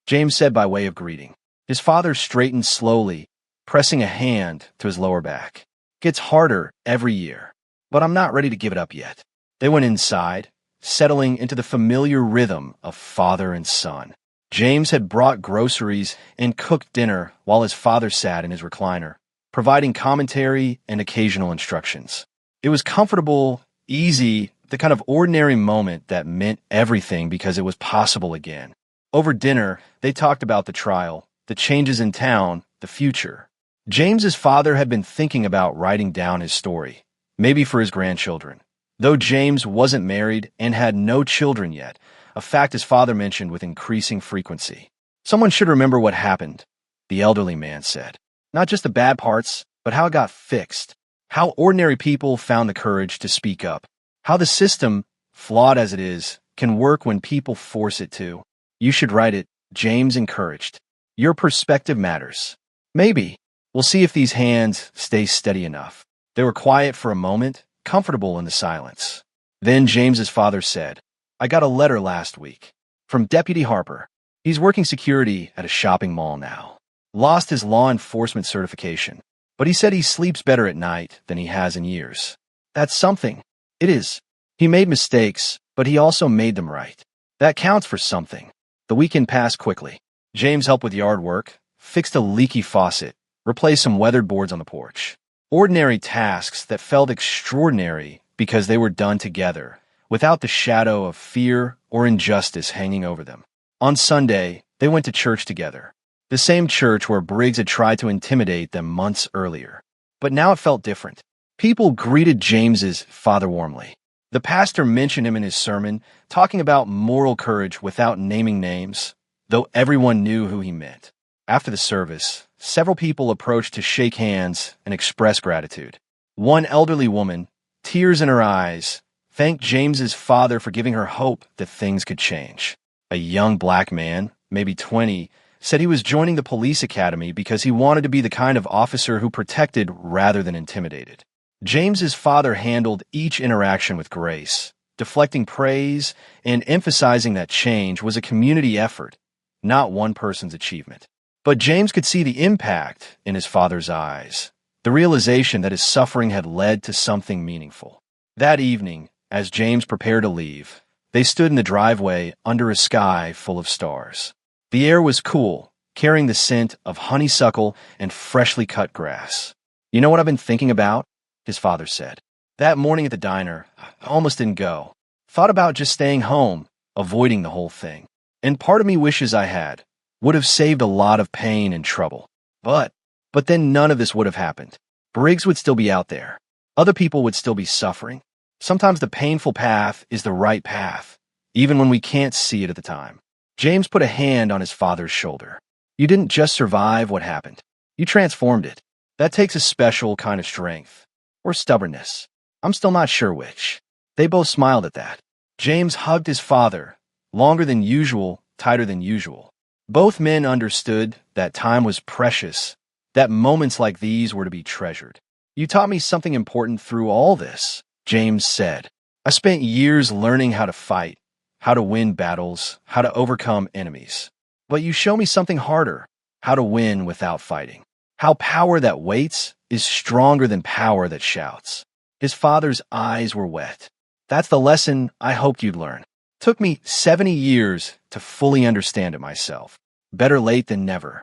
James said by way of greeting. His father straightened slowly, pressing a hand to his lower back. "Gets harder every year, but I'm not ready to give it up yet." They went inside, settling into the familiar rhythm of father and son. James had brought groceries and cooked dinner while his father sat in his recliner, providing commentary and occasional instructions. It was comfortable, easy, the kind of ordinary moment that meant everything because it was possible again. Over dinner, they talked about the trial, the changes in town, the future. James's father had been thinking about writing down his story, maybe for his grandchildren. Though James wasn't married and had no children yet, a fact his father mentioned with increasing frequency. "Someone should remember what happened," the elderly man said. "Not just the bad parts, but how it got fixed, how ordinary people found the courage to speak up, how the system, flawed as it is, can work when people force it to. You should write it, James encouraged. Your perspective matters. Maybe. We'll see if these hands stay steady enough. They were quiet for a moment, comfortable in the silence. Then James's father said, I got a letter last week from Deputy Harper. He's working security at a shopping mall now. Lost his law enforcement certification, but he said he sleeps better at night than he has in years. That's something. It is. He made mistakes, but he also made them right. That counts for something. The weekend passed quickly. James helped with yard work, fixed a leaky faucet, replaced some weathered boards on the porch. Ordinary tasks that felt extraordinary because they were done together, without the shadow of fear or injustice hanging over them. On Sunday, they went to church together. The same church where Briggs had tried to intimidate them months earlier. But now it felt different. People greeted James's father warmly. The pastor mentioned him in his sermon, talking about moral courage without naming names, though everyone knew who he meant. After the service, several people approached to shake hands and express gratitude. One elderly woman, tears in her eyes, thanked James's father for giving her hope that things could change. A young black man, maybe 20, said he was joining the police academy because he wanted to be the kind of officer who protected rather than intimidated. James's father handled each interaction with grace, deflecting praise and emphasizing that change was a community effort, not one person's achievement. But James could see the impact in his father's eyes, the realization that his suffering had led to something meaningful. That evening, as James prepared to leave, they stood in the driveway under a sky full of stars. The air was cool, carrying the scent of honeysuckle and freshly cut grass. You know what I've been thinking about? His father said. That morning at the diner, I almost didn't go. Thought about just staying home, avoiding the whole thing. And part of me wishes I had. Would have saved a lot of pain and trouble. But then none of this would have happened. Briggs would still be out there. Other people would still be suffering. Sometimes the painful path is the right path, even when we can't see it at the time. James put a hand on his father's shoulder. You didn't just survive what happened. You transformed it. That takes a special kind of strength. Or stubbornness. I'm still not sure which. They both smiled at that. James hugged his father, longer than usual, tighter than usual. Both men understood that time was precious, that moments like these were to be treasured. You taught me something important through all this, James said. I spent years learning how to fight, how to win battles, how to overcome enemies. But you show me something harder, how to win without fighting. How power that waits is stronger than power that shouts. His father's eyes were wet. That's the lesson I hoped you'd learn. Took me 70 years to fully understand it myself. Better late than never.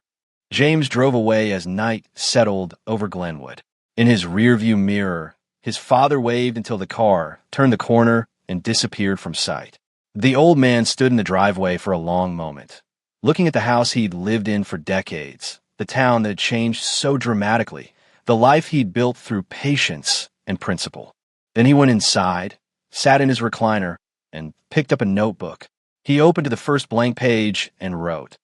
James drove away as night settled over Glenwood. In his rearview mirror, his father waved until the car turned the corner and disappeared from sight. The old man stood in the driveway for a long moment, looking at the house he'd lived in for decades, the town that had changed so dramatically, the life he'd built through patience and principle. Then he went inside, sat in his recliner, and picked up a notebook. He opened to the first blank page and wrote,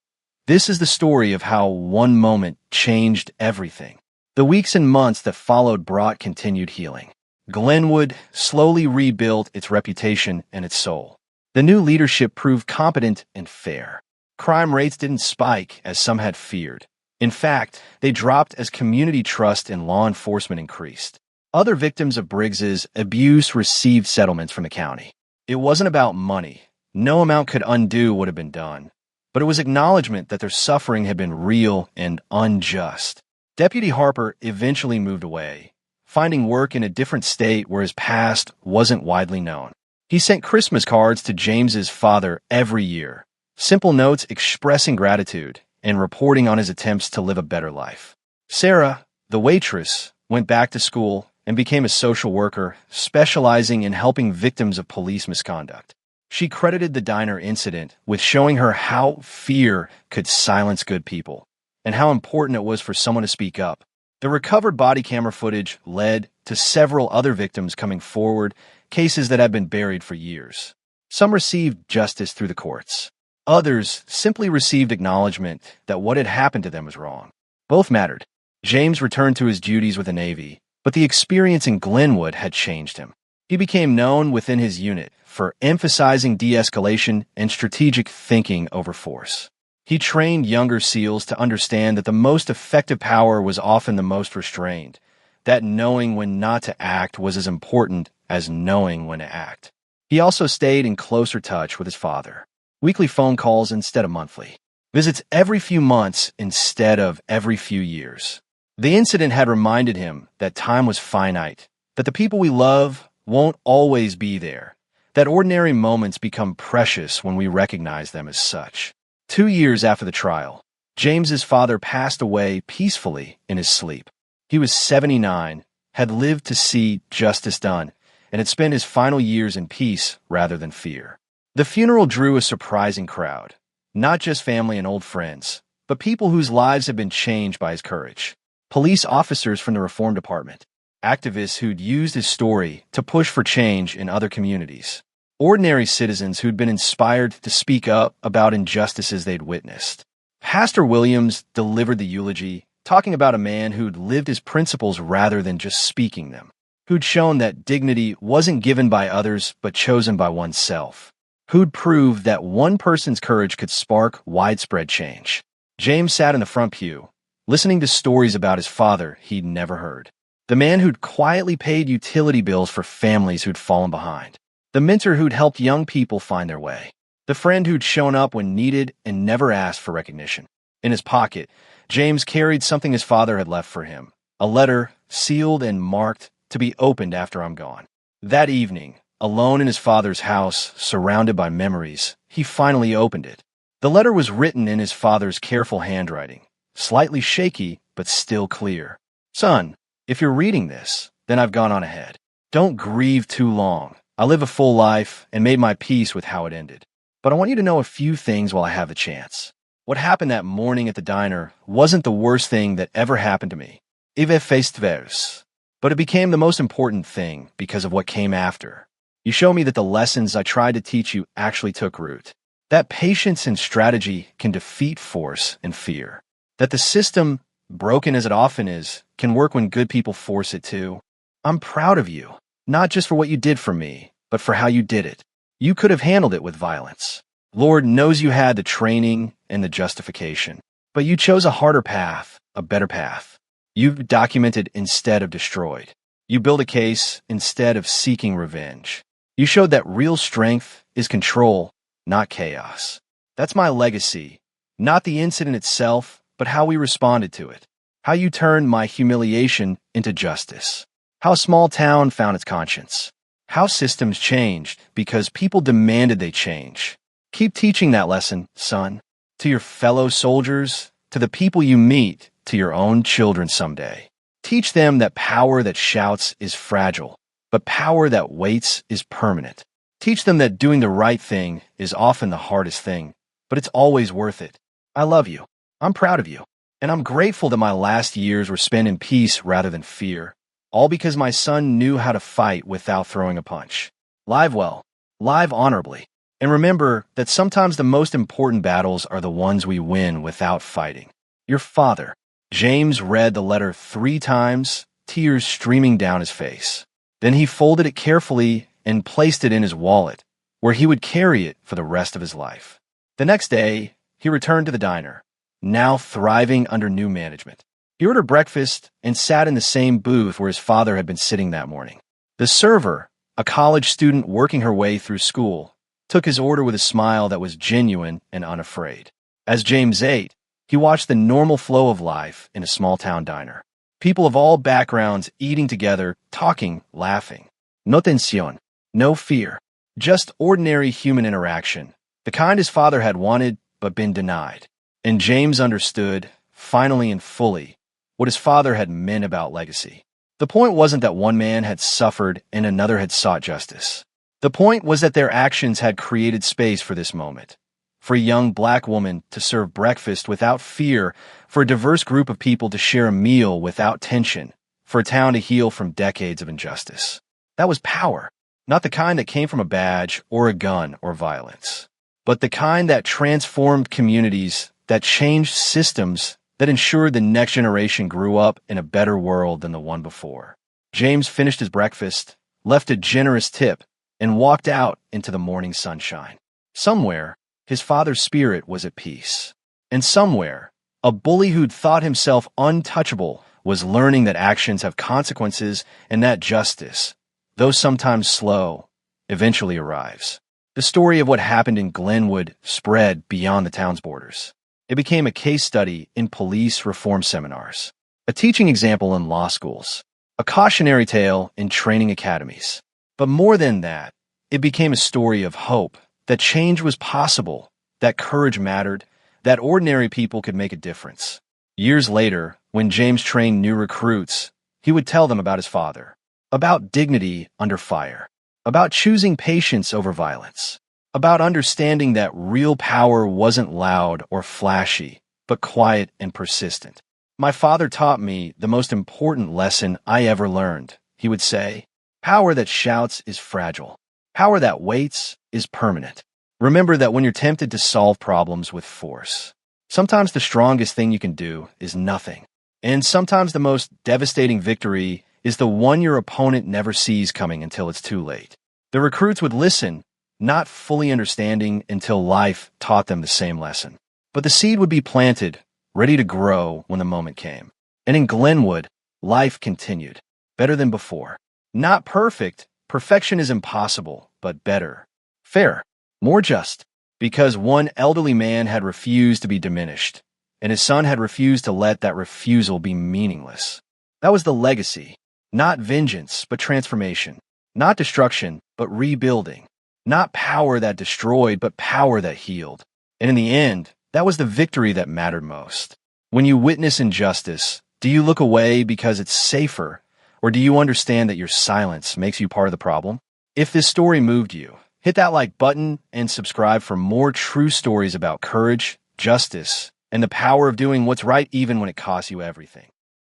This is the story of how one moment changed everything. The weeks and months that followed brought continued healing. Glenwood slowly rebuilt its reputation and its soul. The new leadership proved competent and fair. Crime rates didn't spike as some had feared. In fact, they dropped as community trust in law enforcement increased. Other victims of Briggs's abuse received settlements from the county. It wasn't about money. No amount could undo what had been done. But it was acknowledgement that their suffering had been real and unjust. Deputy Harper eventually moved away, finding work in a different state where his past wasn't widely known. He sent Christmas cards to James's father every year, simple notes expressing gratitude and reporting on his attempts to live a better life. Sarah, the waitress, went back to school and became a social worker, specializing in helping victims of police misconduct. She credited the diner incident with showing her how fear could silence good people, and how important it was for someone to speak up. The recovered body camera footage led to several other victims coming forward, cases that had been buried for years. Some received justice through the courts. Others simply received acknowledgement that what had happened to them was wrong. Both mattered. James returned to his duties with the Navy, but the experience in Glenwood had changed him. He became known within his unit for emphasizing de-escalation and strategic thinking over force. He trained younger SEALs to understand that the most effective power was often the most restrained, that knowing when not to act was as important as knowing when to act. He also stayed in closer touch with his father. Weekly phone calls instead of monthly. Visits every few months instead of every few years. The incident had reminded him that time was finite, that the people we love won't always be there, that ordinary moments become precious when we recognize them as such. 2 years after the trial, James's father passed away peacefully in his sleep. He was 79, had lived to see justice done, and had spent his final years in peace rather than fear. The funeral drew a surprising crowd, not just family and old friends, but people whose lives had been changed by his courage. Police officers from the Reform Department, activists who'd used his story to push for change in other communities, ordinary citizens who'd been inspired to speak up about injustices they'd witnessed. Pastor Williams delivered the eulogy, talking about a man who'd lived his principles rather than just speaking them, who'd shown that dignity wasn't given by others but chosen by oneself, who'd proved that one person's courage could spark widespread change. James sat in the front pew, listening to stories about his father he'd never heard. The man who'd quietly paid utility bills for families who'd fallen behind. The mentor who'd helped young people find their way. The friend who'd shown up when needed and never asked for recognition. In his pocket, James carried something his father had left for him. A letter, sealed and marked to be opened after I'm gone. That evening, alone in his father's house, surrounded by memories, he finally opened it. The letter was written in his father's careful handwriting, slightly shaky, but still clear. Son, if you're reading this, then I've gone on ahead. Don't grieve too long. I live a full life and made my peace with how it ended. But I want you to know a few things while I have the chance. What happened that morning at the diner wasn't the worst thing that ever happened to me. Ive festivers. But it became the most important thing because of what came after. You show me that the lessons I tried to teach you actually took root. That patience and strategy can defeat force and fear. That the system, broken as it often is, can work when good people force it to. I'm proud of you, not just for what you did for me, but for how you did it. You could have handled it with violence. Lord knows you had the training and the justification, but you chose a harder path, a better path. You documented instead of destroyed. You built a case instead of seeking revenge. You showed that real strength is control, not chaos. That's my legacy, not the incident itself, but how we responded to it. How you turned my humiliation into justice. How a small town found its conscience. How systems changed because people demanded they change. Keep teaching that lesson, son, to your fellow soldiers, to the people you meet, to your own children someday. Teach them that power that shouts is fragile, but power that waits is permanent. Teach them that doing the right thing is often the hardest thing, but it's always worth it. I love you. I'm proud of you. And I'm grateful that my last years were spent in peace rather than fear. All because my son knew how to fight without throwing a punch. Live well. Live honorably. And remember that sometimes the most important battles are the ones we win without fighting. Your father. James read the letter 3 times, tears streaming down his face. Then he folded it carefully and placed it in his wallet, where he would carry it for the rest of his life. The next day, he returned to the diner, now thriving under new management. He ordered breakfast and sat in the same booth where his father had been sitting that morning. The server, a college student working her way through school, took his order with a smile that was genuine and unafraid. As James ate, he watched the normal flow of life in a small-town diner. People of all backgrounds eating together, talking, laughing. No tensión, no fear. Just ordinary human interaction, the kind his father had wanted but been denied. And James understood, finally and fully, what his father had meant about legacy. The point wasn't that one man had suffered and another had sought justice. The point was that their actions had created space for this moment. For a young black woman to serve breakfast without fear, for a diverse group of people to share a meal without tension, for a town to heal from decades of injustice. That was power, not the kind that came from a badge or a gun or violence, but the kind that transformed communities, that changed systems, that ensured the next generation grew up in a better world than the one before. James finished his breakfast, left a generous tip, and walked out into the morning sunshine. Somewhere, his father's spirit was at peace. And somewhere, a bully who'd thought himself untouchable was learning that actions have consequences and that justice, though sometimes slow, eventually arrives. The story of what happened in Glenwood spread beyond the town's borders. It became a case study in police reform seminars, a teaching example in law schools, a cautionary tale in training academies. But more than that, it became a story of hope, that change was possible, that courage mattered, that ordinary people could make a difference. Years later, when James trained new recruits, he would tell them about his father, about dignity under fire, about choosing patience over violence, about understanding that real power wasn't loud or flashy, but quiet and persistent. My father taught me the most important lesson I ever learned, he would say. Power that shouts is fragile. Power that waits is permanent. Remember that when you're tempted to solve problems with force, sometimes the strongest thing you can do is nothing. And sometimes the most devastating victory is the one your opponent never sees coming until it's too late. The recruits would listen, not fully understanding until life taught them the same lesson. But the seed would be planted, ready to grow when the moment came. And in Glenwood, life continued, better than before. Not perfect. Perfection is impossible, but better. Fair. More just. Because one elderly man had refused to be diminished, and his son had refused to let that refusal be meaningless. That was the legacy. Not vengeance, but transformation. Not destruction, but rebuilding. Not power that destroyed, but power that healed. And in the end, that was the victory that mattered most. When you witness injustice, do you look away because it's safer, or do you understand that your silence makes you part of the problem? If this story moved you, hit that like button and subscribe for more true stories about courage, justice, and the power of doing what's right even when it costs you everything.